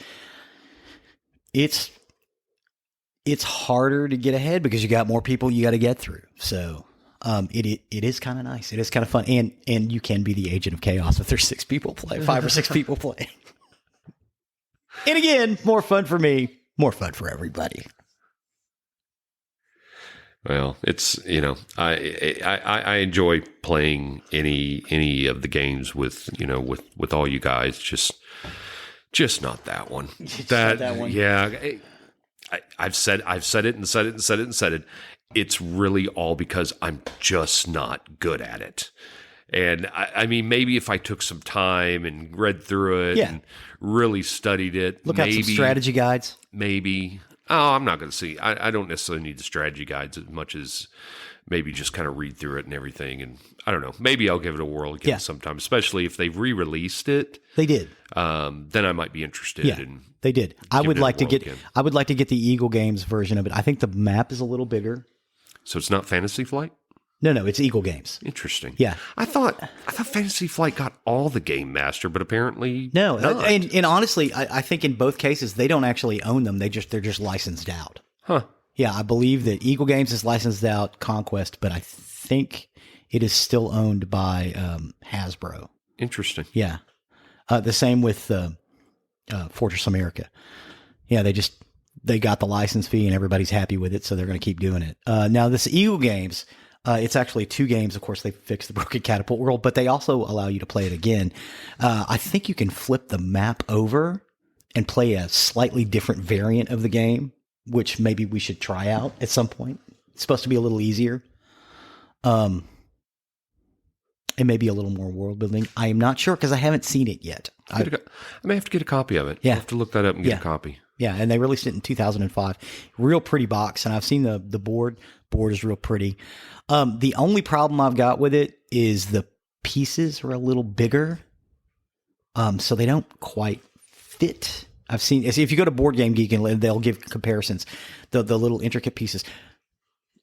it's harder to get ahead because you got more people you got to get through. So it is kind of nice. It is kind of fun, and you can be the agent of chaos if there's 6 people play, 5 or 6 people play. And again, more fun for me. More fun for everybody. Well, it's, I enjoy playing any of the games with all you guys. Just not that one. That one. Yeah. I've said it and said it and said it and said it. It's really all because I'm just not good at it. And I mean, maybe if I took some time and read through it and really studied it, look at some strategy guides. Maybe. Oh, I'm not going to see. I don't necessarily need the strategy guides as much as maybe just kind of read through it and everything. And I don't know. Maybe I'll give it a whirl again sometime, especially if they've re-released it. They did. Then I might be interested. Yeah, they did. I would like to get the Eagle Games version of it. I think the map is a little bigger. So it's not Fantasy Flight? No, it's Eagle Games. Interesting. Yeah. I thought Fantasy Flight got all the Gamemaster, but apparently no. Not. And honestly, I think in both cases they don't actually own them. They're just licensed out. Huh. Yeah, I believe that Eagle Games is licensed out Conquest, but I think it is still owned by Hasbro. Interesting. Yeah. The same with Fortress America. Yeah, they got the license fee and everybody's happy with it, so they're going to keep doing it. Now this Eagle Games. It's actually 2 games. Of course, they fixed the broken catapult world, but they also allow you to play it again. I think you can flip the map over and play a slightly different variant of the game, which maybe we should try out at some point. It's supposed to be a little easier. And maybe a little more world building. I am not sure because I haven't seen it yet. I may have to get a copy of it. Yeah. I have to look that up and get a copy. Yeah, and they released it in 2005. Real pretty box, and I've seen the board. Board is real pretty. The only problem I've got with it is the pieces are a little bigger, so they don't quite fit. I've seen if you go to Board Game Geek and they'll give comparisons. The little intricate pieces,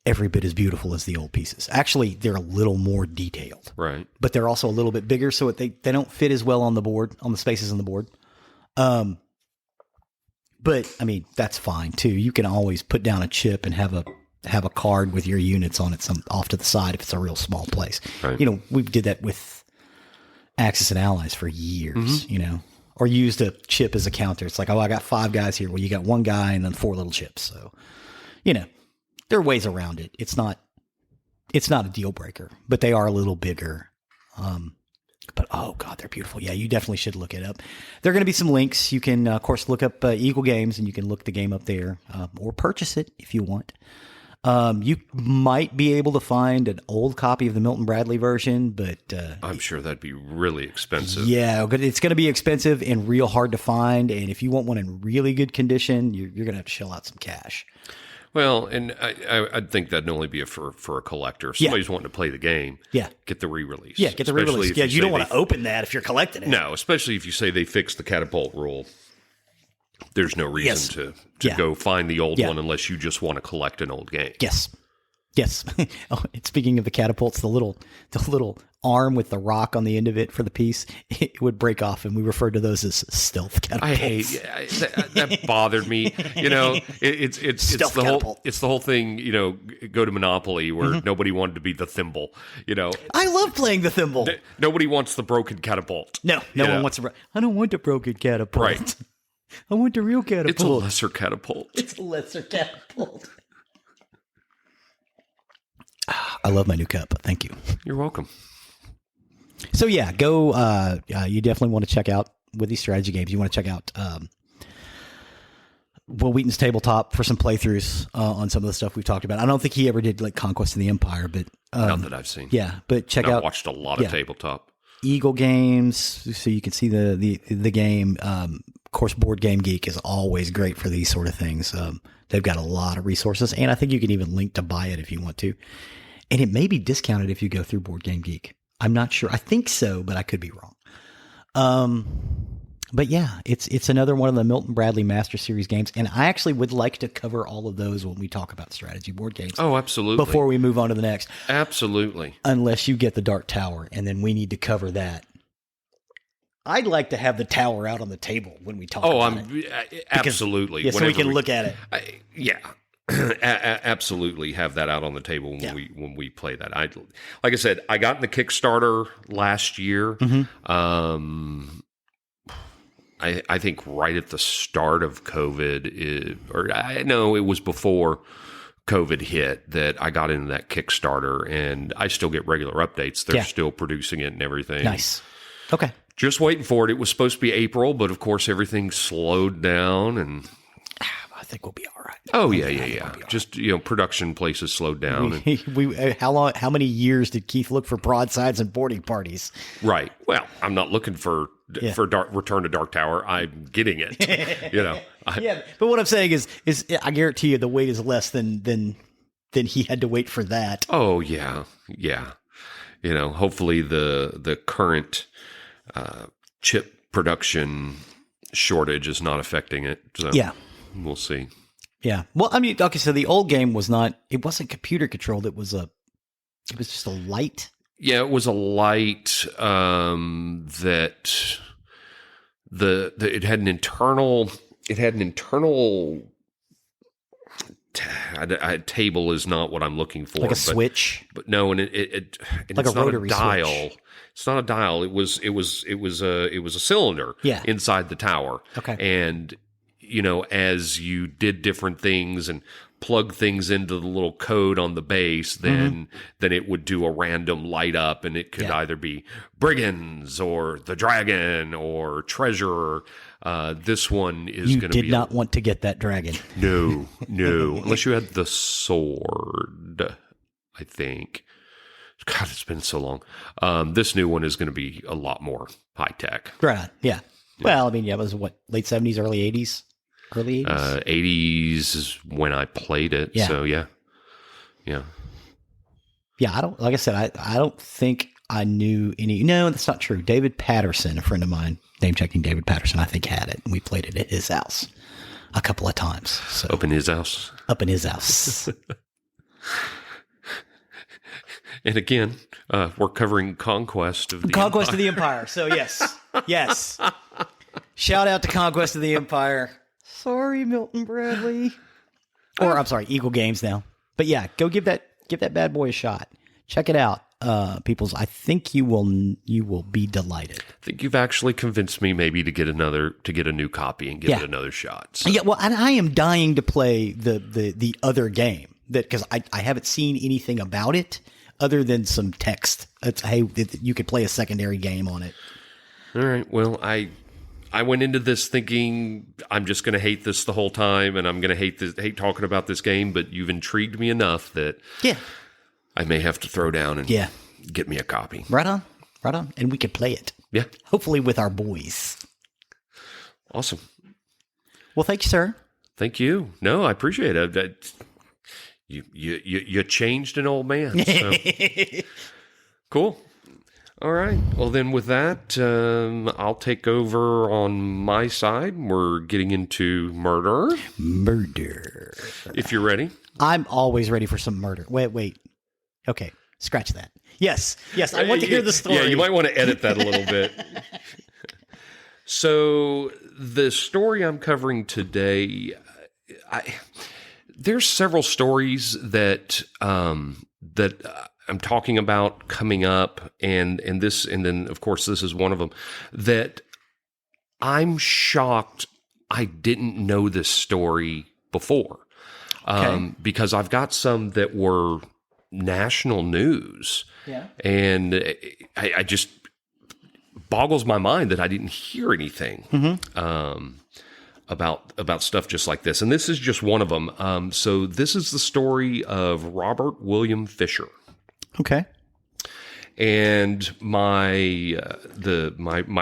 every bit as beautiful as the old pieces. Actually, they're a little more detailed, right? But they're also a little bit bigger, so they don't fit as well on the board, on the spaces on the board. But I mean, that's fine too. You can always put down a chip and have a card with your units on it off to the side if it's a real small place. Right. We did that with Axis and Allies for years, or used a chip as a counter. It's like, oh, I got 5 guys here. Well, you got 1 guy and then 4 little chips. So, there are ways around it. It's not a deal breaker, but they are a little bigger. But oh god, they're beautiful. Yeah, you definitely should look it up. There are going to be some links. You can, of course, look up Eagle Games and you can look the game up there, or purchase it if you want. You might be able to find an old copy of the Milton Bradley version, but I'm sure that'd be really expensive. Yeah, it's going to be expensive and real hard to find. And if you want one in really good condition, you're going to have to shell out some cash. Well, and I'd think that'd only be for a collector. If somebody's wanting to play the game, get the re-release. Yeah, get the re-release. Yeah, you don't want to open that if you're collecting it. No, especially if you say they fixed the catapult rule. There's no reason to go find the old one unless you just want to collect an old game. Yes. Yes. Oh, and speaking of the catapults, the little arm with the rock on the end of it for the piece, it would break off, and we referred to those as stealth catapults. I hate that bothered me. It's Stealth the catapult. whole it's the whole thing. Go to Monopoly where nobody wanted to be the thimble. I love playing the thimble. Nobody wants the broken catapult. No one wants to. I don't want the broken catapult. Right. I want the real catapult. It's a lesser catapult. It's a lesser catapult. I love my new cup. Thank you. You're welcome. So yeah, go. You definitely want to check out with these strategy games. You want to check out Will Wheaton's tabletop for some playthroughs on some of the stuff we've talked about. I don't think he ever did like Conquest of the Empire, but Not that I've seen. yeah. But check out. I've watched a lot of tabletop. Eagle Games, so you can see the game. Of course, Board Game Geek is always great for these sort of things. They've got a lot of resources, and I think you can even link to buy it if you want to. And it may be discounted if you go through Board Game Geek. I'm not sure. I think so, but I could be wrong. But yeah, it's another one of the Milton Bradley Master Series games, and I actually would like to cover all of those when we talk about strategy board games. Oh, absolutely. Before we move on to the next. Absolutely. Unless you get the Dark Tower, and then we need to cover that. I'd like to have the tower out on the table when we talk about it. Absolutely. Yeah, so we can look at it. Yeah. Absolutely have that out on the table when we play that. Like I said, I got in the Kickstarter last year. Mm-hmm. I think right at the start of COVID, it was before COVID hit that I got into that Kickstarter, and I still get regular updates. They're still producing it and everything. Nice. Okay. Just waiting for it. It was supposed to be April, but of course everything slowed down, and I think we'll be all right. Oh yeah. Just production places slowed down. How many years did Keith look for broadsides and boarding parties? Right. Well, I'm not looking for Return to Dark Tower. I'm getting it. Yeah, but what I'm saying is I guarantee you the wait is less than he had to wait for that. Oh yeah. Hopefully the current chip production shortage is not affecting it. So yeah. We'll see. Yeah. Well, I mean, okay, so the old game wasn't computer controlled. It was just a light. Yeah, it was a light that it had an internal table is not what I'm looking for. Like a switch. But no, and it's like a not rotary a dial. Switch. It's not a dial. It was a cylinder inside the tower. Okay. And as you did different things and plug things into the little code on the base, then it would do a random light up, and it could either be brigands or the dragon or treasure. This one is going to be. You did not want to get that dragon. No, unless you had the sword, I think. God, it's been so long. This new one is going to be a lot more high tech. Right on. Yeah. Well, I mean, it was late 70s, early 80s? Early 80s? 80s is when I played it. Yeah. So, yeah. Yeah, like I said, I don't think I knew any. No, that's not true. David Patterson, a friend of mine, name checking David Patterson, I think had it. And we played it at his house a couple of times. So Up in his house. And again, we're covering Conquest of the Empire. So yes. Shout out to Conquest of the Empire. Sorry, Milton Bradley. Or I'm sorry, Eagle Games now. But yeah, go give that bad boy a shot. Check it out, peoples. I think you will be delighted. I think you've actually convinced me maybe to get a new copy and give it another shot. So. Yeah, well, and I am dying to play the other game because I haven't seen anything about it other than some text. You could play a secondary game on it. All right. Well, I went into this thinking I'm just going to hate this the whole time, and I'm going to hate talking about this game. But you've intrigued me enough that I may have to throw down and get me a copy. Right on, and we can play it. Yeah, hopefully with our boys. Awesome. Well, thank you, sir. Thank you. No, I appreciate it. You changed an old man. So. Cool. All right. Well, then with that, I'll take over on my side. We're getting into murder. Murder. If you're ready. I'm always ready for some murder. Wait. Okay, scratch that. Yes, I want to hear the story. Yeah, you might want to edit that a little bit. So the story I'm covering today, there's several stories that I'm talking about coming up, and then of course this is one of them that I'm shocked I didn't know this story before, because I've got some that were national news, and I just boggles my mind that I didn't hear anything about stuff just like this, and this is just one of them. So this is the story of Robert William Fisher. Okay. And my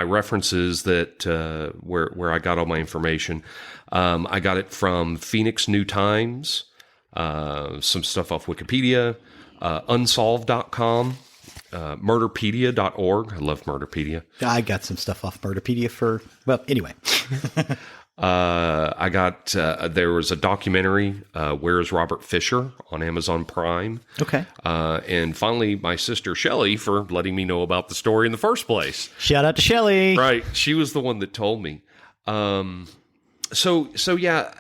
references that where I got all my information, I got it from Phoenix New Times, some stuff off Wikipedia, unsolved.com, murderpedia.org. I love Murderpedia. I got some stuff off Murderpedia anyway. I got, there was a documentary, Where is Robert Fisher, on Amazon Prime. Okay. And finally, my sister Shelley for letting me know about the story in the first place. Shout out to Shelley. Right. She was the one that told me. So yeah,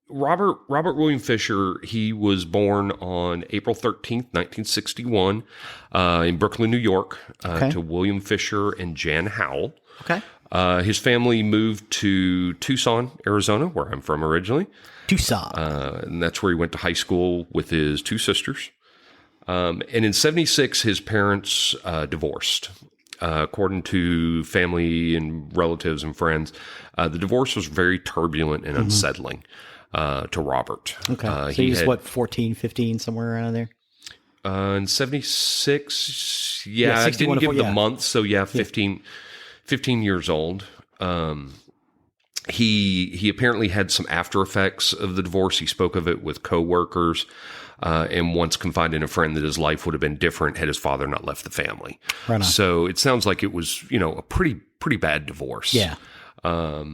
Robert William Fisher, he was born on April 13th, 1961, in Brooklyn, New York, to William Fisher and Jan Howell. Okay. His family moved to Tucson, Arizona, where I'm from originally. Tucson. And that's where he went to high school with his two sisters. And in 76, his parents divorced. According to family and relatives and friends, the divorce was very turbulent and unsettling to Robert. Okay. So he was, 14, 15, somewhere around there? In 76, I didn't give the month, so 15 years old. He apparently had some after effects of the divorce. He spoke of it with coworkers, and once confided in a friend that his life would have been different had his father not left the family. Right on. So it sounds like it was, a pretty bad divorce. Yeah. There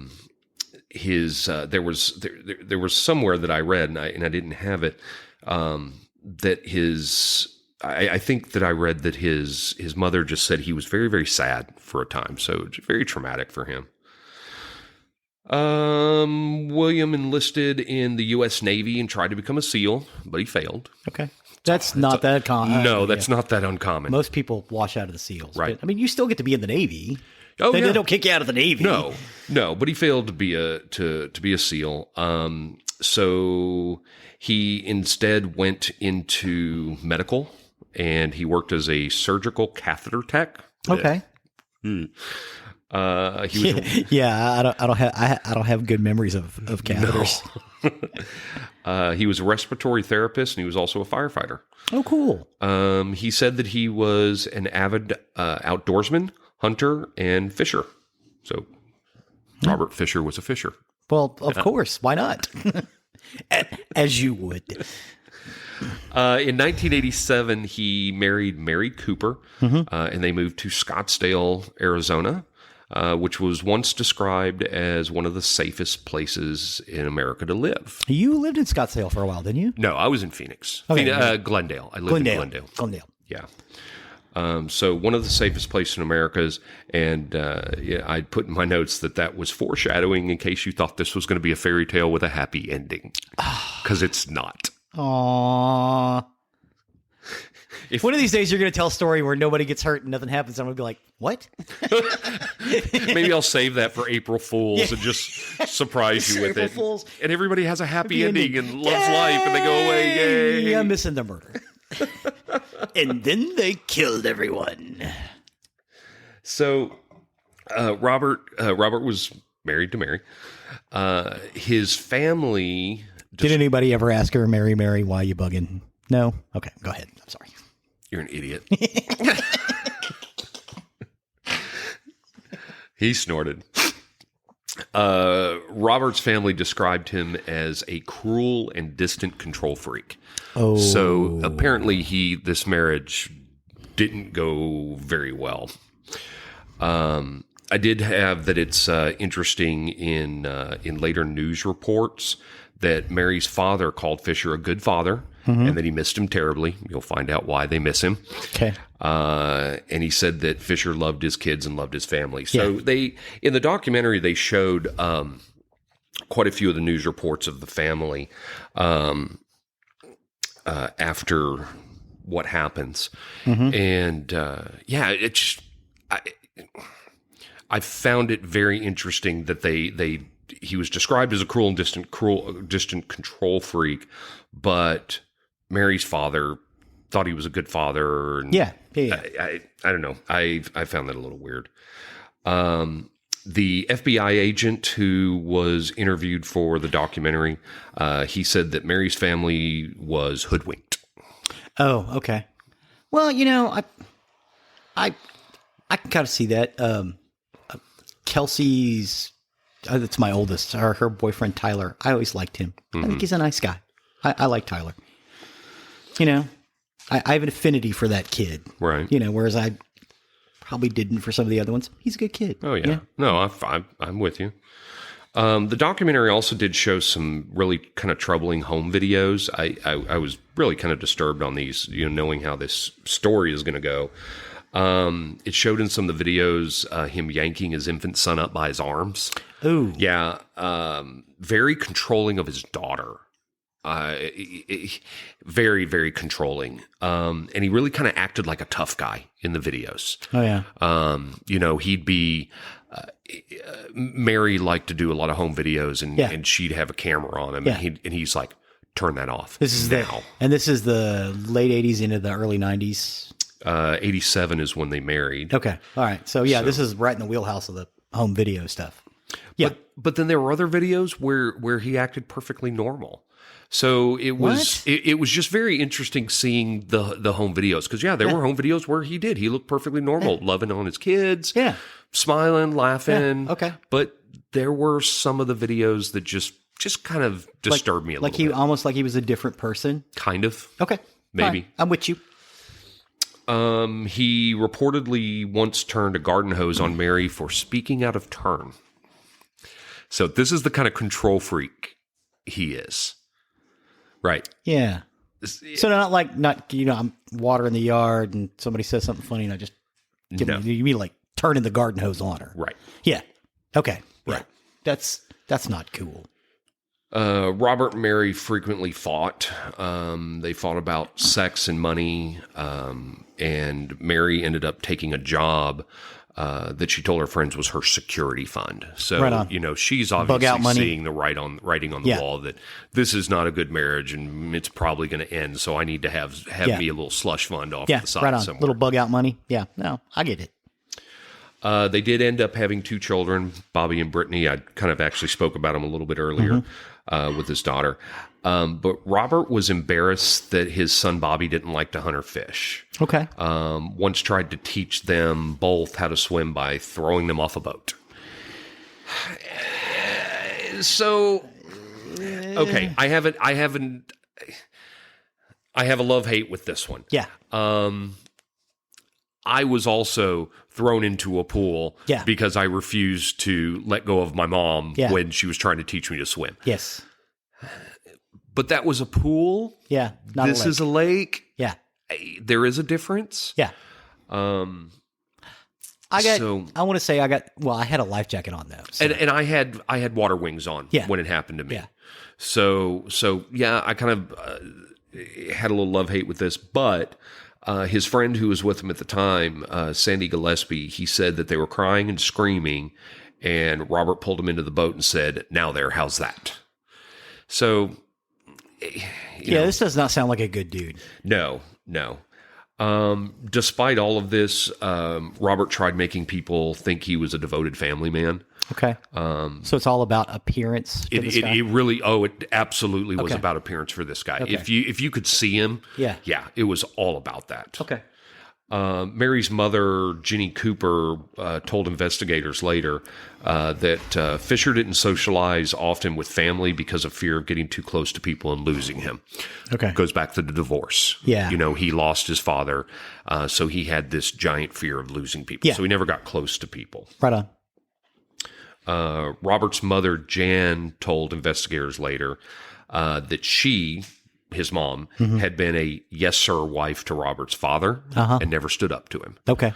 was somewhere that I read, and I didn't have it, that I think that I read that his mother just said he was very, very sad for a time. So it's very traumatic for him. William enlisted in the U.S. Navy and tried to become a SEAL, but he failed. Okay. That's not that common. No, that's not that uncommon. Most people wash out of the SEALs. Right. But, you still get to be in the Navy. Oh, they don't kick you out of the Navy. No, but he failed to be a SEAL. So he instead went into medical, and he worked as a surgical catheter tech. Okay. He was, I don't have good memories of catheters. No. He was a respiratory therapist, and he was also a firefighter. Oh, cool. He said that he was an avid outdoorsman, hunter, and fisher. So Robert Fisher was a fisher. Well, of course. Why not? As you would. In 1987, he married Mary Cooper, and they moved to Scottsdale, Arizona, which was once described as one of the safest places in America to live. You lived in Scottsdale for a while, didn't you? No, I was in Phoenix. Okay. Glendale. I lived in Glendale. Yeah. So one of the safest places in America's, and I put in my notes that was foreshadowing in case you thought this was going to be a fairy tale with a happy ending, because it's not. Aww. One of these days you're going to tell a story where nobody gets hurt and nothing happens. I'm going to be like, what? Maybe I'll save that for April Fools and just surprise you with April it. Fools. And everybody has a happy ending and loves life, and they go away. Yay! I'm missing the murder. And then they killed everyone. So Robert was married to Mary. His family... Did anybody ever ask her, Mary, why you bugging? No? Okay, go ahead. I'm sorry. You're an idiot. He snorted. Robert's family described him as a cruel and distant control freak. Oh. So apparently this marriage didn't go very well. I did have that it's interesting in later news reports that Mary's father called Fisher a good father and that he missed him terribly. You'll find out why they miss him. Okay. And he said that Fisher loved his kids and loved his family. So in the documentary, they showed quite a few of the news reports of the family after what happens. And it's I found it very interesting that he was described as a cruel and distant control freak, but Mary's father thought he was a good father. And I don't know. I found that a little weird. The FBI agent who was interviewed for the documentary, he said that Mary's family was hoodwinked. Oh, okay. Well, I can kind of see that. Kelsey's, that's my oldest, her boyfriend, Tyler. I always liked him. I think he's a nice guy. I like Tyler. I have an affinity for that kid. Right. Whereas I probably didn't for some of the other ones. He's a good kid. Oh, yeah. No, I'm with you. The documentary also did show some really kind of troubling home videos. I was really kind of disturbed on these, knowing how this story is going to go. It showed in some of the videos him yanking his infant son up by his arms. Ooh. Yeah. Very controlling of his daughter. Very, very controlling. And he really kind of acted like a tough guy in the videos. Oh, yeah. He'd be... Mary liked to do a lot of home videos, and she'd have a camera on him, and he's like, turn that off. This is now. This is the late 80s into the early 90s. 87 is when they married. Okay. All right. So this is right in the wheelhouse of the home video stuff. Yeah. But then there were other videos where he acted perfectly normal. So it was it was just very interesting seeing the home videos, because there were home videos where he looked perfectly normal, loving on his kids, smiling, laughing. Okay. But there were some of the videos that just kind of disturbed me a little bit. Almost like he was a different person. Kind of. Okay. Maybe. Fine. I'm with you. He reportedly once turned a garden hose on Mary for speaking out of turn. So this is the kind of control freak he is. Right. Yeah. So I'm watering the yard and somebody says something funny and I just you mean like turning the garden hose on her. Right. Yeah. Okay. Right. Yeah. That's not cool. Robert and Mary frequently fought. They fought about sex and money. And Mary ended up taking a job that she told her friends was her security fund. So, right she's obviously seeing the writing on the wall that this is not a good marriage and it's probably going to end. So I need to have me a little slush fund off the side right on. somewhere. Little bug out money. Yeah, no, I get it. They did end up having 2 children, Bobby and Brittany. I kind of actually spoke about them a little bit earlier with his daughter. But Robert was embarrassed that his son Bobby didn't like to hunt or fish. Okay. Once tried to teach them both how to swim by throwing them off a boat. So, okay, I have a love-hate with this one. Yeah. I was also thrown into a pool because I refused to let go of my mom when she was trying to teach me to swim. Yes. But that was a pool. Yeah. This is a lake. Yeah. There is a difference. Yeah. I had a life jacket on though. So. And I had water wings on when it happened to me. Yeah. So I kind of had a little love-hate with this, but his friend who was with him at the time, Sandy Gillespie, he said that they were crying and screaming, and Robert pulled him into the boat and said, "Now there, how's that?" So, this does not sound like a good dude. No. Despite all of this, Robert tried making people think he was a devoted family man. Okay. So it's all about appearance. It absolutely was about appearance for this guy. Okay. If you could see him, it was all about that. Okay. Mary's mother, Jenny Cooper, told investigators later that Fisher didn't socialize often with family because of fear of getting too close to people and losing him. Okay. Goes back to the divorce. Yeah. He lost his father, so he had this giant fear of losing people. Yeah. So he never got close to people. Right on. Robert's mother, Jan, told investigators later that she, his mom, had been a yes sir wife to Robert's father and never stood up to him. Okay.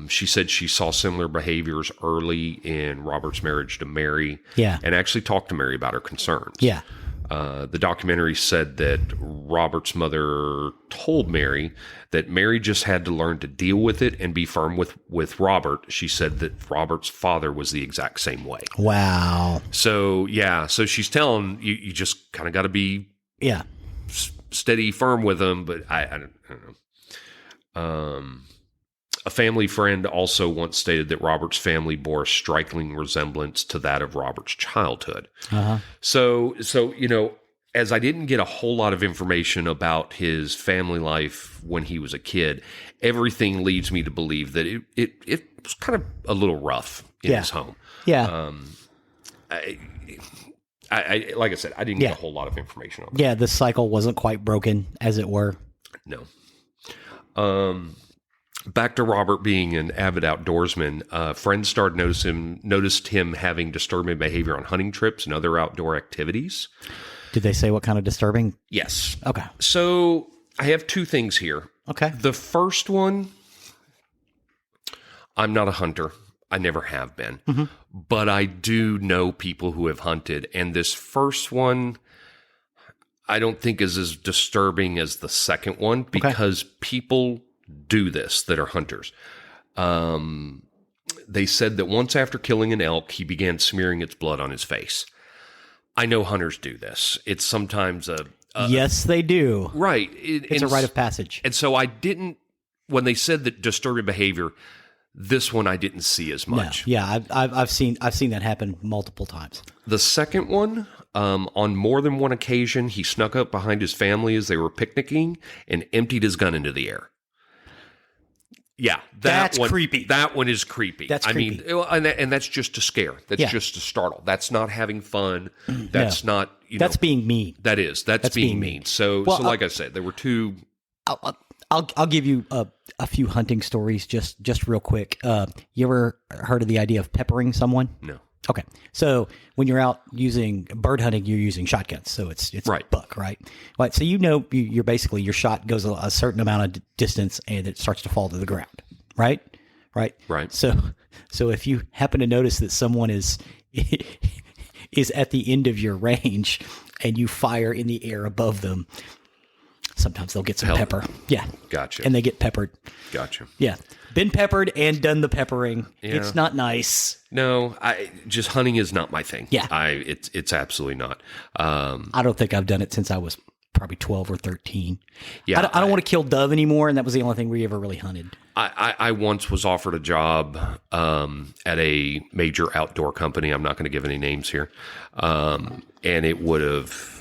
She said she saw similar behaviors early in Robert's marriage to Mary. Yeah. And actually talked to Mary about her concerns. Yeah. The documentary said that Robert's mother told Mary that Mary just had to learn to deal with it and be firm with Robert. She said that Robert's father was the exact same way. Wow. So, so she's telling you just kind of got to be steady, firm with him. But I don't know. A family friend also once stated that Robert's family bore a striking resemblance to that of Robert's childhood. So, as I didn't get a whole lot of information about his family life when he was a kid, everything leads me to believe that it was kind of a little rough in his home. Yeah. I like I said, I didn't get a whole lot of information on that. Yeah, the cycle wasn't quite broken, as it were. No. Back to Robert being an avid outdoorsman, friends started noticed him having disturbing behavior on hunting trips and other outdoor activities. Did they say what kind of disturbing? Yes. Okay. So I have two things here. Okay. The first one, I'm not a hunter. I never have been. But I do know people who have hunted. And this first one, I don't think is as disturbing as the second one because people do this that are hunters. They said that once after killing an elk, he began smearing its blood on his face. I know hunters do this. It's sometimes yes, they do. Right. It's a rite of passage. And so I didn't, when they said that disturbing behavior, this one I didn't see as much. No. Yeah, I've seen that happen multiple times. The second one, on more than one occasion, he snuck up behind his family as they were picnicking and emptied his gun into the air. Yeah, that's one, creepy. That one is creepy. That's creepy. And that's just to scare. That's just to startle. That's not having fun. That's not. That's being mean. That's being mean. So like I said, there were two. I'll give you a few hunting stories just real quick. You ever heard of the idea of peppering someone? No. Okay, so when you're out using bird hunting, you're using shotguns, so it's right. buck, right? Right. So you're basically your shot goes a certain amount of distance and it starts to fall to the ground, right? Right. Right. So if you happen to notice that someone is at the end of your range and you fire in the air above them, sometimes they'll get some pepper. Yeah. Gotcha. And they get peppered. Gotcha. Yeah. Been peppered and done the peppering. Yeah. It's not nice. No, just hunting is not my thing. Yeah. It's absolutely not. I don't think I've done it since I was probably 12 or 13. Yeah. I don't want to kill dove anymore, and that was the only thing we ever really hunted. I once was offered a job at a major outdoor company. I'm not going to give any names here. And it would have...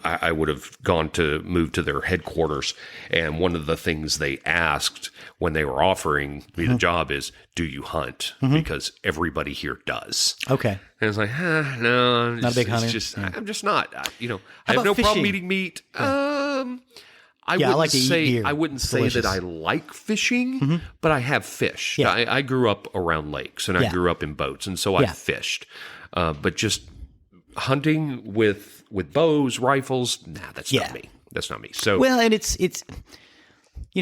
I would have gone to move to their headquarters. And one of the things they asked when they were offering me the job is, do you hunt? Because everybody here does. Okay. And I was like, no, not a big hunter. I'm just not, I have about no fishing? problem eating meat. I like to eat deer. I wouldn't say Delicious. that I like fishing, but I have fished. Yeah. I grew up around lakes and I grew up in boats. And so I fished, but just hunting with bows, rifles, that's not me. That's not me. So well, and it's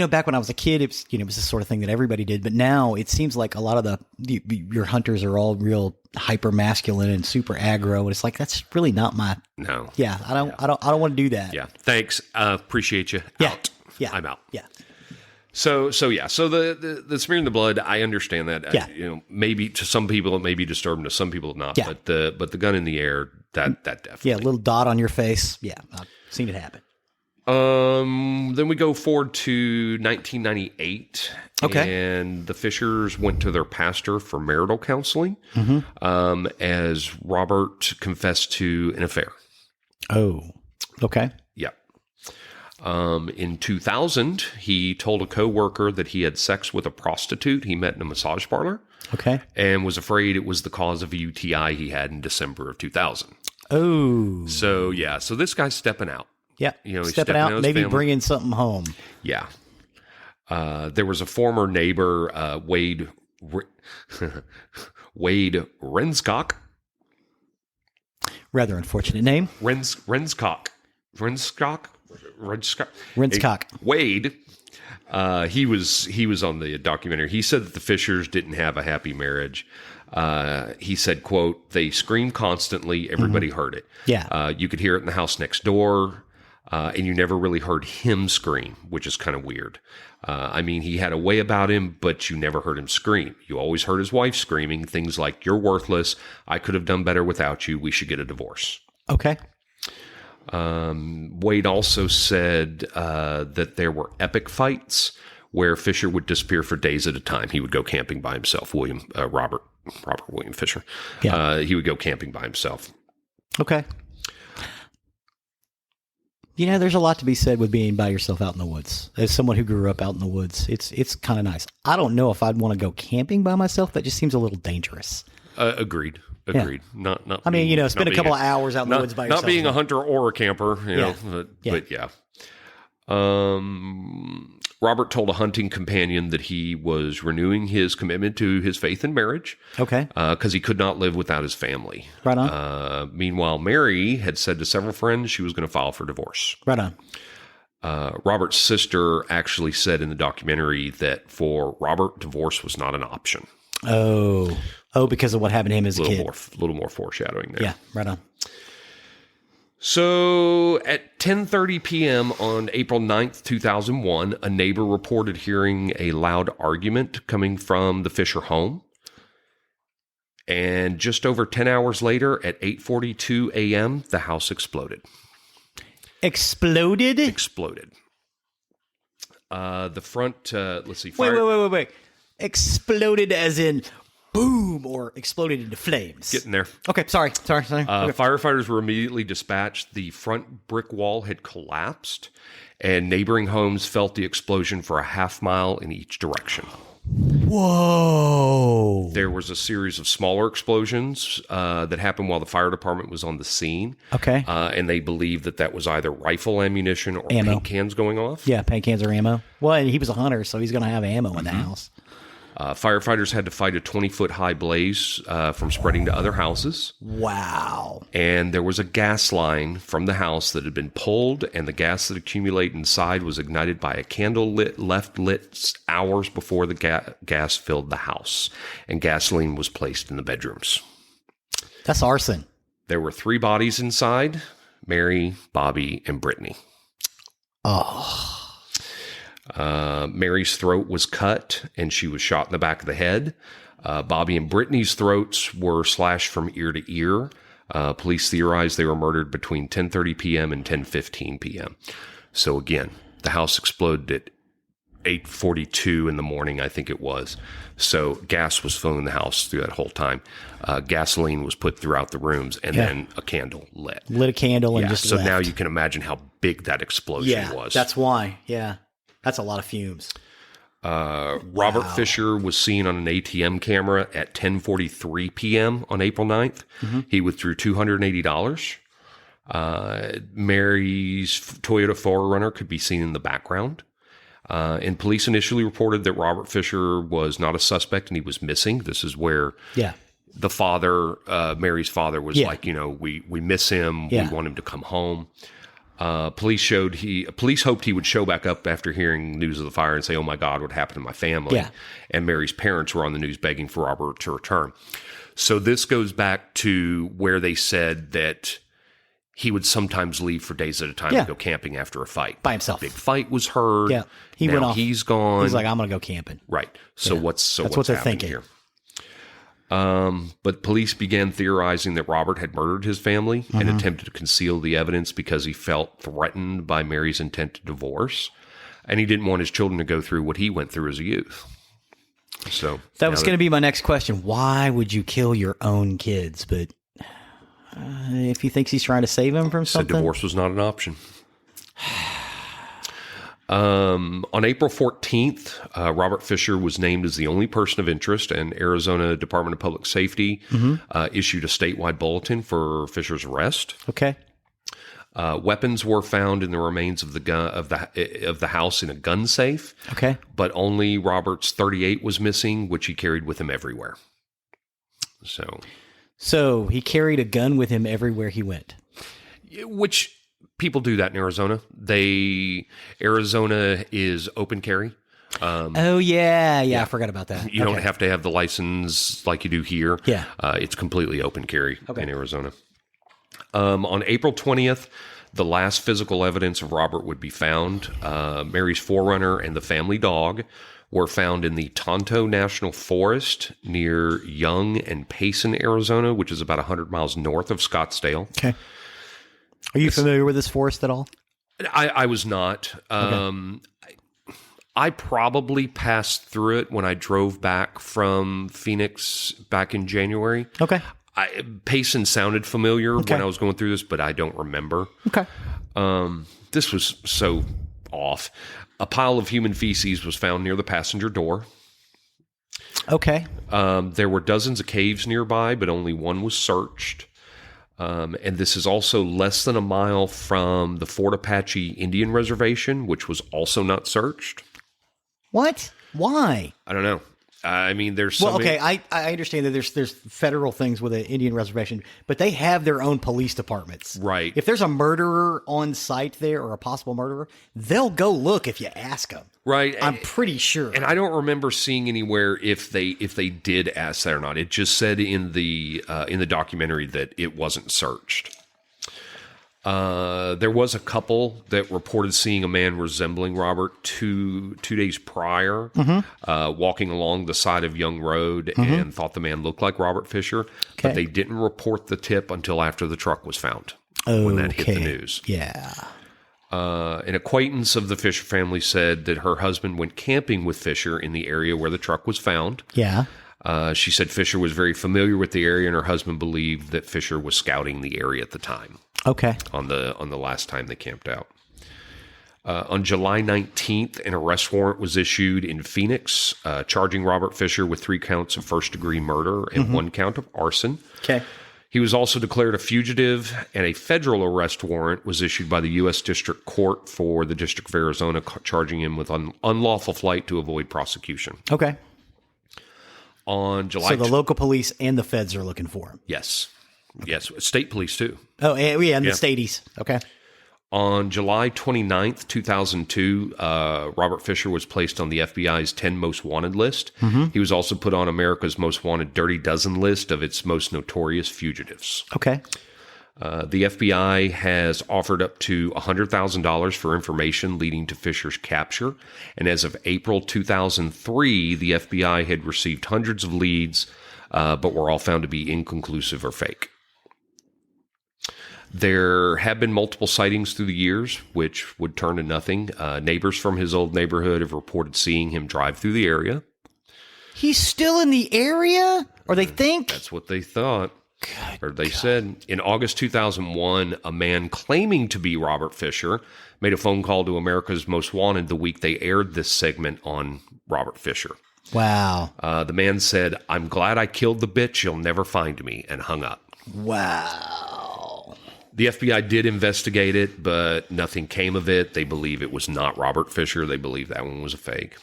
back when I was a kid, it was the sort of thing that everybody did. But now it seems like a lot of your hunters are all real hyper masculine and super aggro, and it's like that's really not my. No. Yeah, I don't want to do that. Yeah. Thanks. Appreciate you. Yeah. Out. Yeah. I'm out. Yeah. So the smearing the blood, I understand that. Yeah. Maybe to some people it may be disturbing, to some people not. Yeah. But the gun in the air, that definitely. Yeah, a little dot on your face. Yeah, I've seen it happen. Then we go forward to 1998. Okay. And the Fishers went to their pastor for marital counseling, as Robert confessed to an affair. Oh. Okay. Yeah. In 2000, he told a coworker that he had sex with a prostitute he met in a massage parlor. Okay. And was afraid it was the cause of a UTI he had in December of 2000. Oh. So, yeah. So this guy's stepping out. Yeah. He's stepping out, his maybe family. bringing something home. Yeah. There was a former neighbor, Wade Renscock. Rather unfortunate name. Renscock. Wade. He was on the documentary. He said that the Fishers didn't have a happy marriage. He said, quote, "They screamed constantly. Everybody heard it. Yeah. You could hear it in the house next door. And you never really heard him scream, which is kind of weird. He had a way about him, but you never heard him scream. You always heard his wife screaming things like, 'You're worthless. I could have done better without you. We should get a divorce.'" Okay. Wade also said that there were epic fights where Fisher would disappear for days at a time. He would go camping by himself. Robert William Fisher. Yeah. He would go camping by himself. Okay. There's a lot to be said with being by yourself out in the woods. As someone who grew up out in the woods, it's kind of nice. I don't know if I'd want to go camping by myself. That just seems a little dangerous. Agreed. Yeah. Not. Spend a couple of hours out in the woods by yourself. Not being a hunter or a camper, Yeah. but yeah. Robert told a hunting companion that he was renewing his commitment to his faith in marriage. Okay. Because he could not live without his family. Right on. Meanwhile, Mary had said to several friends she was going to file for divorce. Right on. Robert's sister actually said in the documentary that for Robert, divorce was not an option. Oh, because of what happened to him as a kid. A little more foreshadowing there. Yeah, right on. So at 10:30 p.m. on April 9th, 2001, a neighbor reported hearing a loud argument coming from the Fisher home. And just over 10 hours later, at 8:42 a.m., the house exploded. Exploded? Exploded. The front, let's see. Wait. Exploded as in boom, or exploded into flames? Getting there. Okay, sorry. Okay. Firefighters were immediately dispatched. The front brick wall had collapsed, and neighboring homes felt the explosion for a half mile in each direction. Whoa. There was a series of smaller explosions that happened while the fire department was on the scene. Okay. And they believed that was either rifle ammunition or ammo. paint cans going off. Yeah, paint cans or ammo. Well, and he was a hunter, so he's going to have ammo in the house. Firefighters had to fight a 20-foot high blaze from spreading to other houses. Wow. And there was a gas line from the house that had been pulled, and the gas that accumulated inside was ignited by a candle left lit hours before the gas filled the house. And gasoline was placed in the bedrooms. That's arson. There were 3 bodies inside: Mary, Bobby, and Brittany. Oh. Mary's throat was cut, and she was shot in the back of the head. Bobby and Brittany's throats were slashed from ear to ear. Police theorized they were murdered between 10:30 p.m. and 10:15 p.m. So again, the house exploded at 8:42 in the morning, I think it was. So gas was filling the house through that whole time. Gasoline was put throughout the rooms, and then a candle lit. Lit a candle and just so left. now you can imagine how big that explosion was. That's why. Yeah. That's a lot of fumes. Robert Fisher was seen on an ATM camera at 10:43 p.m. on April 9th. Mm-hmm. He withdrew $280. Mary's Toyota 4Runner could be seen in the background. And police initially reported that Robert Fisher was not a suspect and he was missing. This is where the father, Mary's father, was like, we miss him. We want him to come home. Police hoped he would show back up after hearing news of the fire and say, "Oh my God, what happened to my family?" Yeah. And Mary's parents were on the news begging for Robert to return. So this goes back to where they said that he would sometimes leave for days at a time to go camping after a fight. By himself. A big fight was heard. Yeah. He went off. He's gone. He's like, "I'm going to go camping." Right. So what's what they're happening thinking here? But police began theorizing that Robert had murdered his family and attempted to conceal the evidence because he felt threatened by Mary's intent to divorce, and he didn't want his children to go through what he went through as a youth. So that was going to be my next question. Why would you kill your own kids? But if he thinks he's trying to save him from something, divorce was not an option. On April 14th, Robert Fisher was named as the only person of interest, and Arizona Department of Public Safety issued a statewide bulletin for Fisher's arrest. Okay. Weapons were found in the remains of the house in a gun safe. Okay. But only Robert's .38 was missing, which he carried with him everywhere. So he carried a gun with him everywhere he went. Which people do that in Arizona. Arizona is open carry. I forgot about that. You don't have to have the license like you do here. Yeah. It's completely open carry in Arizona. On April 20th, the last physical evidence of Robert would be found. Mary's Forerunner and the family dog were found in the Tonto National Forest near Young and Payson, Arizona, which is about 100 miles north of Scottsdale. Okay. Are you familiar with this forest at all? I was not. I probably passed through it when I drove back from Phoenix back in January. Okay. Payson sounded familiar when I was going through this, but I don't remember. Okay. This was so off. A pile of human feces was found near the passenger door. Okay. There were dozens of caves nearby, but only one was searched. And this is also less than a mile from the Fort Apache Indian Reservation, which was also not searched. What? Why? I don't know. I mean, there's so many... I understand that there's federal things with an Indian reservation, but they have their own police departments. Right. If there's a murderer on site there or a possible murderer, they'll go look if you ask them. Right. I'm pretty sure. And I don't remember seeing anywhere if they did ask that or not. It just said in the documentary that it wasn't searched. There was a couple that reported seeing a man resembling Robert two days prior, walking along the side of Young Road and thought the man looked like Robert Fisher, but they didn't report the tip until after the truck was found when that hit the news. Yeah. An acquaintance of the Fisher family said that her husband went camping with Fisher in the area where the truck was found. Yeah. She said Fisher was very familiar with the area, and her husband believed that Fisher was scouting the area at the time. Okay. On the last time they camped out. On July 19th, an arrest warrant was issued in Phoenix, charging Robert Fisher with 3 counts of first-degree murder and 1 count of arson. Okay. He was also declared a fugitive, and a federal arrest warrant was issued by the U.S. District Court for the District of Arizona, charging him with unlawful flight to avoid prosecution. Okay. On July... So the local police and the feds are looking for him. Yes. Okay. Yes. State police, too. Oh, yeah, and the staties. Okay. On July 29th, 2002, Robert Fisher was placed on the FBI's 10 Most Wanted list. He was also put on America's Most Wanted Dirty Dozen list of its most notorious fugitives. Okay. The FBI has offered up to $100,000 for information leading to Fisher's capture. And as of April 2003, the FBI had received hundreds of leads, but were all found to be inconclusive or fake. There have been multiple sightings through the years, which would turn to nothing. Neighbors from his old neighborhood have reported seeing him drive through the area. He's still in the area? Or they think? That's what they thought. They said. In August 2001, a man claiming to be Robert Fisher made a phone call to America's Most Wanted the week they aired this segment on Robert Fisher. Wow. The man said, "I'm glad I killed the bitch. You'll never find me," and hung up. Wow. The FBI did investigate it, but nothing came of it. They believe it was not Robert Fisher. They believe that one was a fake.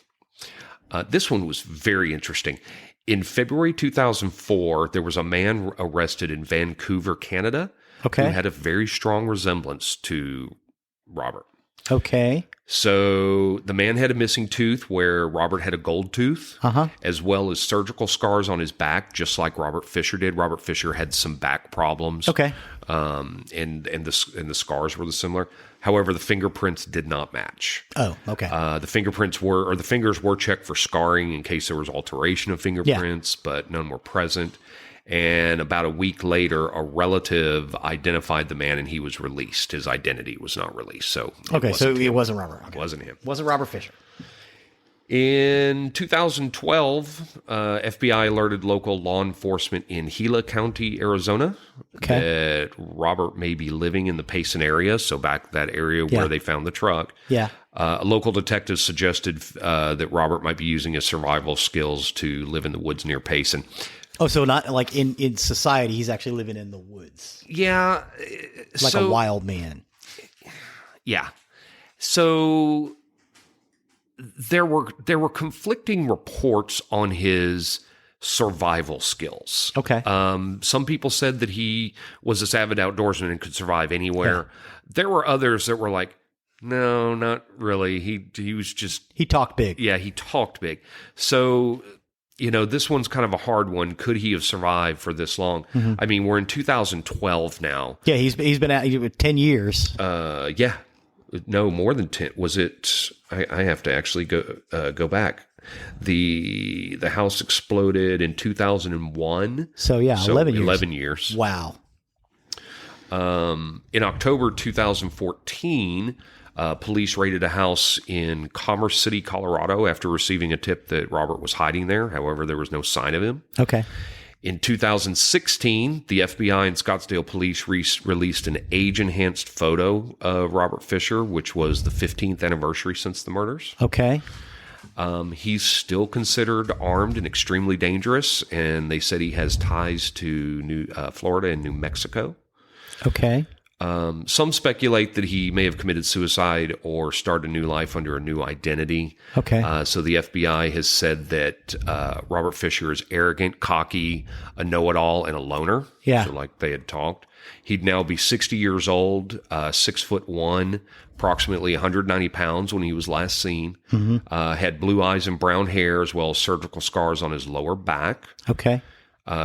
This one was very interesting. In February 2004, there was a man arrested in Vancouver, Canada, who had a very strong resemblance to Robert. Okay. So the man had a missing tooth where Robert had a gold tooth, as well as surgical scars on his back, just like Robert Fisher did. Robert Fisher had some back problems. Okay. And the scars were similar. However, the fingerprints did not match. Oh, okay. The fingers were checked for scarring in case there was alteration of fingerprints, but none were present. And about a week later, a relative identified the man, and he was released. His identity was not released. So it wasn't Robert. Okay. It wasn't him. Wasn't Robert Fisher. In 2012, FBI alerted local law enforcement in Gila County, Arizona, that Robert may be living in the Payson area, so back that area where they found the truck. Yeah. Local detectives suggested that Robert might be using his survival skills to live in the woods near Payson. Oh, so not like in society, he's actually living in the woods. Yeah. Like a wild man. Yeah. So there were conflicting reports on his survival skills. Okay. Some people said that he was this avid outdoorsman and could survive anywhere. Yeah. There were others that were like, no, not really. He was just... He talked big. Yeah, he talked big. So, this one's kind of a hard one. Could he have survived for this long? Mm-hmm. I mean, we're in 2012 now. Yeah, he's been out 10 years. Yeah. No, more than 10. Was it? I have to actually go back. The house exploded in 2001. So 11 years. 11 years. Wow. In October 2014, police raided a house in Commerce City, Colorado, after receiving a tip that Robert was hiding there. However, there was no sign of him. Okay. In 2016, the FBI and Scottsdale police released an age-enhanced photo of Robert Fisher, which was the 15th anniversary since the murders. Okay. He's still considered armed and extremely dangerous, and they said he has ties to Florida and New Mexico. Okay. Some speculate that he may have committed suicide or started a new life under a new identity. Okay. So the FBI has said that Robert Fisher is arrogant, cocky, a know-it-all, and a loner. Yeah. So like they had talked. He'd now be 60 years old, 6'1", approximately 190 pounds when he was last seen. Mm-hmm. Had blue eyes and brown hair, as well as surgical scars on his lower back. Okay.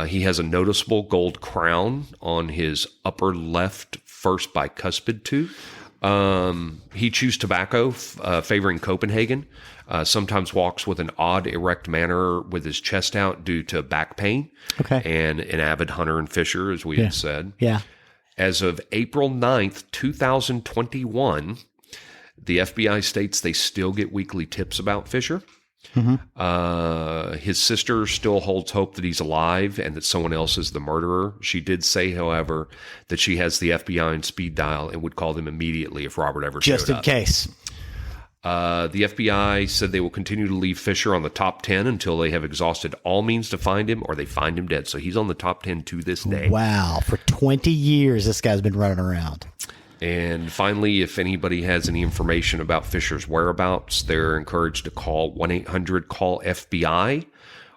He has a noticeable gold crown on his upper left first bicuspid tooth. He chews tobacco, favoring Copenhagen. Sometimes walks with an odd, erect manner with his chest out due to back pain. Okay. And an avid hunter and fisher, as we had said. Yeah. As of April 9th, 2021, the FBI states they still get weekly tips about Fisher. Mm-hmm. His sister still holds hope that he's alive and that someone else is the murderer. She did say, however, that she has the FBI on speed dial and would call them immediately if Robert ever showed up. Just in case. The FBI said they will continue to leave Fisher on the top 10 until they have exhausted all means to find him or they find him dead. So he's on the top 10 to this day. Wow. For 20 years, this guy's been running around. And finally, if anybody has any information about Fisher's whereabouts, they're encouraged to call 1-800-CALL-FBI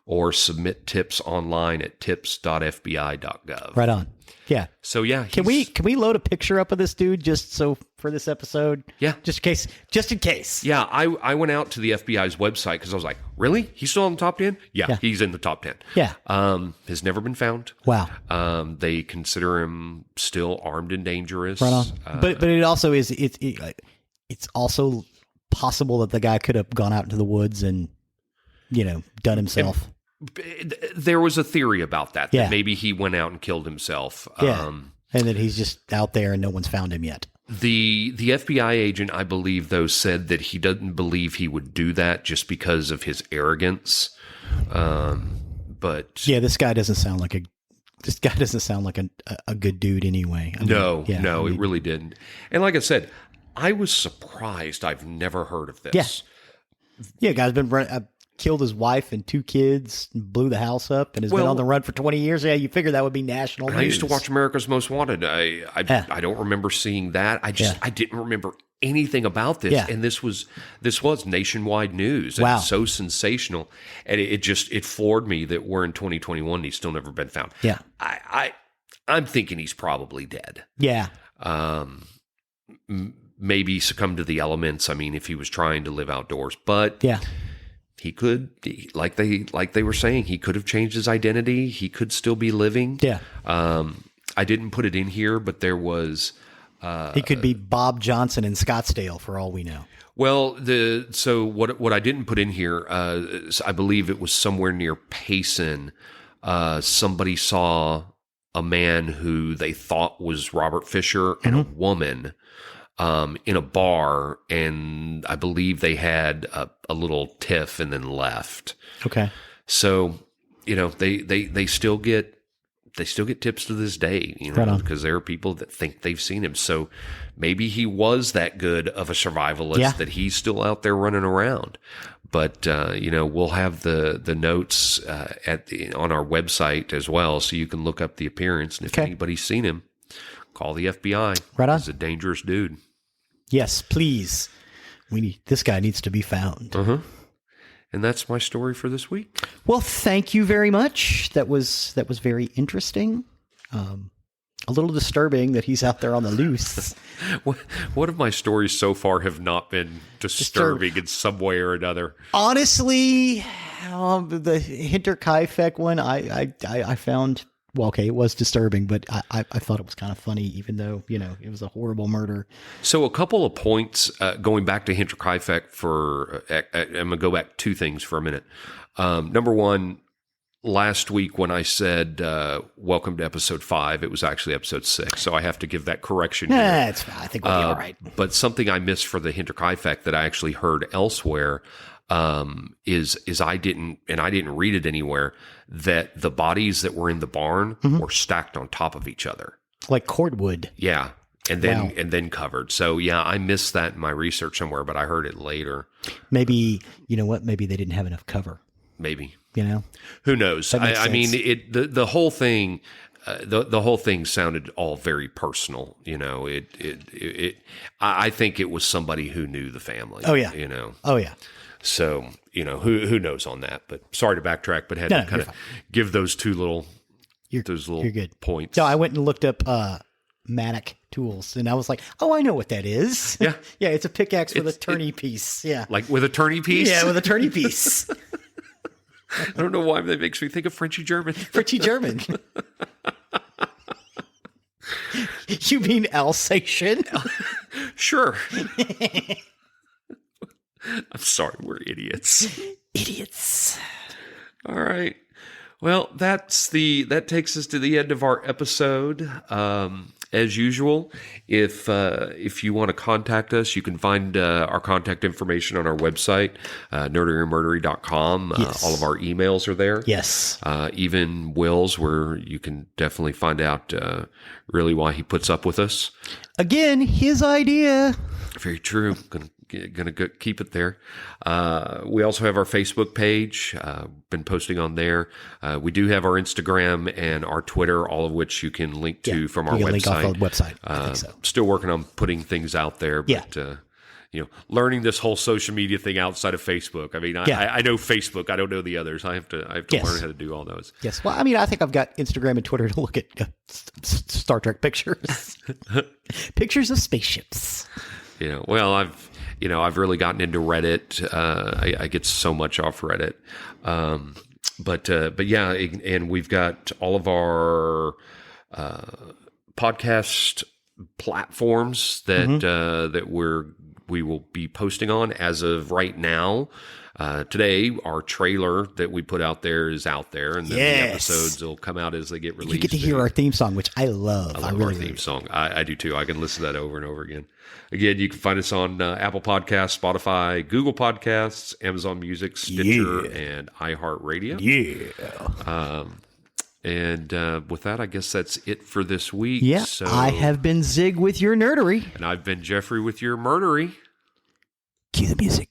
or submit tips online at tips.fbi.gov. Right on. Yeah. So yeah, can we load a picture up of this dude just so for this episode? Yeah. Just in case. Yeah, I went out to the FBI's website because I was like, really? He's still in the top 10? Yeah, he's in the top 10. Yeah. Has never been found. Wow. They consider him still armed and dangerous. Right on. But it also is it's also possible that the guy could have gone out into the woods and done himself. There was a theory about that maybe he went out and killed himself. Yeah. And that he's just out there and no one's found him yet. The FBI agent, I believe, though, said that he doesn't believe he would do that just because of his arrogance. But yeah, this guy doesn't sound like a good dude anyway. It really didn't. And like I said, I was surprised. I've never heard of this. Yeah, guy's been killed his wife and 2 kids, blew the house up, and has been on the run for 20 years. Yeah, you figure that would be national news. I used to watch America's Most Wanted. I don't remember seeing that. I didn't remember anything about this. Yeah. And this was nationwide news. And it's so sensational. And it floored me that we're in 2021 and he's still never been found. Yeah. I'm thinking he's probably dead. Yeah. Maybe succumbed to the elements. I mean, if he was trying to live outdoors, but yeah. He could, like they were saying, he could have changed his identity. He could still be living. Yeah. I didn't put it in here, but there was. He could be Bob Johnson in Scottsdale, for all we know. Well, what I didn't put in here, I believe it was somewhere near Payson. Somebody saw a man who they thought was Robert Fisher and a woman in a bar, and I believe they had a little tiff and then left. Okay. So, they still get tips to this day, Right on. because there are people that think they've seen him. So maybe he was that good of a survivalist that he's still out there running around. But, we'll have the notes on our website as well, so you can look up the appearance. And if anybody's seen him, call the FBI. Right on. He's a dangerous dude. Yes, please. This guy needs to be found. Uh-huh. And that's my story for this week. Well, thank you very much. That was very interesting. A little disturbing that he's out there on the loose. What of my stories so far have not been disturbing in some way or another? Honestly, the Hinterkaifeck one, I found, well, okay, it was disturbing, but I thought it was kind of funny, even though, it was a horrible murder. So a couple of points, going back to Hinterkaifeck I'm going to go back 2 things for a minute. Number one, last week when I said, welcome to episode 5, it was actually episode 6. So I have to give that correction here. It's fine. I think we'll be all right. But something I missed for the Hinterkaifeck that I actually heard elsewhere, is I didn't read it anywhere, that the bodies that were in the barn were stacked on top of each other. Like cordwood. Yeah. And then covered. So I missed that in my research somewhere, but I heard it later. Maybe, you know what? Maybe they didn't have enough cover. Maybe. Who knows? I mean, the whole thing, the whole thing sounded all very personal. I think it was somebody who knew the family. Oh yeah. Oh yeah. So, who knows on that, but sorry to backtrack, but had to kind of give those little you're good. points. So I went and looked up, Manic tools, and I was like, oh, I know what that is. Yeah. Yeah. It's a pickaxe with a turny piece. Yeah. Like with a turny piece? Yeah. With a turny piece. I don't know why that makes me think of Frenchy German. Frenchy German. You mean Alsatian? Sure. I'm sorry, we're idiots. Idiots. All right. Well, that takes us to the end of our episode. As usual, if you want to contact us, you can find our contact information on our website, nerderyandmurdery.com. Yes. All of our emails are there. Yes. Even Will's, where you can definitely find out really why he puts up with us. Again, his idea. Very true. Gonna keep it there. We also have our Facebook page. Been posting on there. We do have our Instagram and our Twitter, all of which you can link to from our website. Link off our website. I think so. Still working on putting things out there, but learning this whole social media thing outside of Facebook. I mean, I know Facebook. I don't know the others. I have to learn how to do all those. Yes. Well, I mean, I think I've got Instagram and Twitter to look at Star Trek pictures, pictures of spaceships. Well, I've really gotten into Reddit. I get so much off Reddit. But yeah, and we've got all of our podcast platforms that we will be posting on as of right now. Today, our trailer that we put out there is out there, and then the episodes will come out as they get released. You get to hear our theme song, which I love. I love our theme song. I do too. I can listen to that over and over again. Again, you can find us on Apple Podcasts, Spotify, Google Podcasts, Amazon Music, Stitcher, and iHeartRadio. Yeah. And with that, I guess that's it for this week. Yeah. So, I have been Zig with your nerdery. And I've been Geoffrey with your murdery. Cue the music.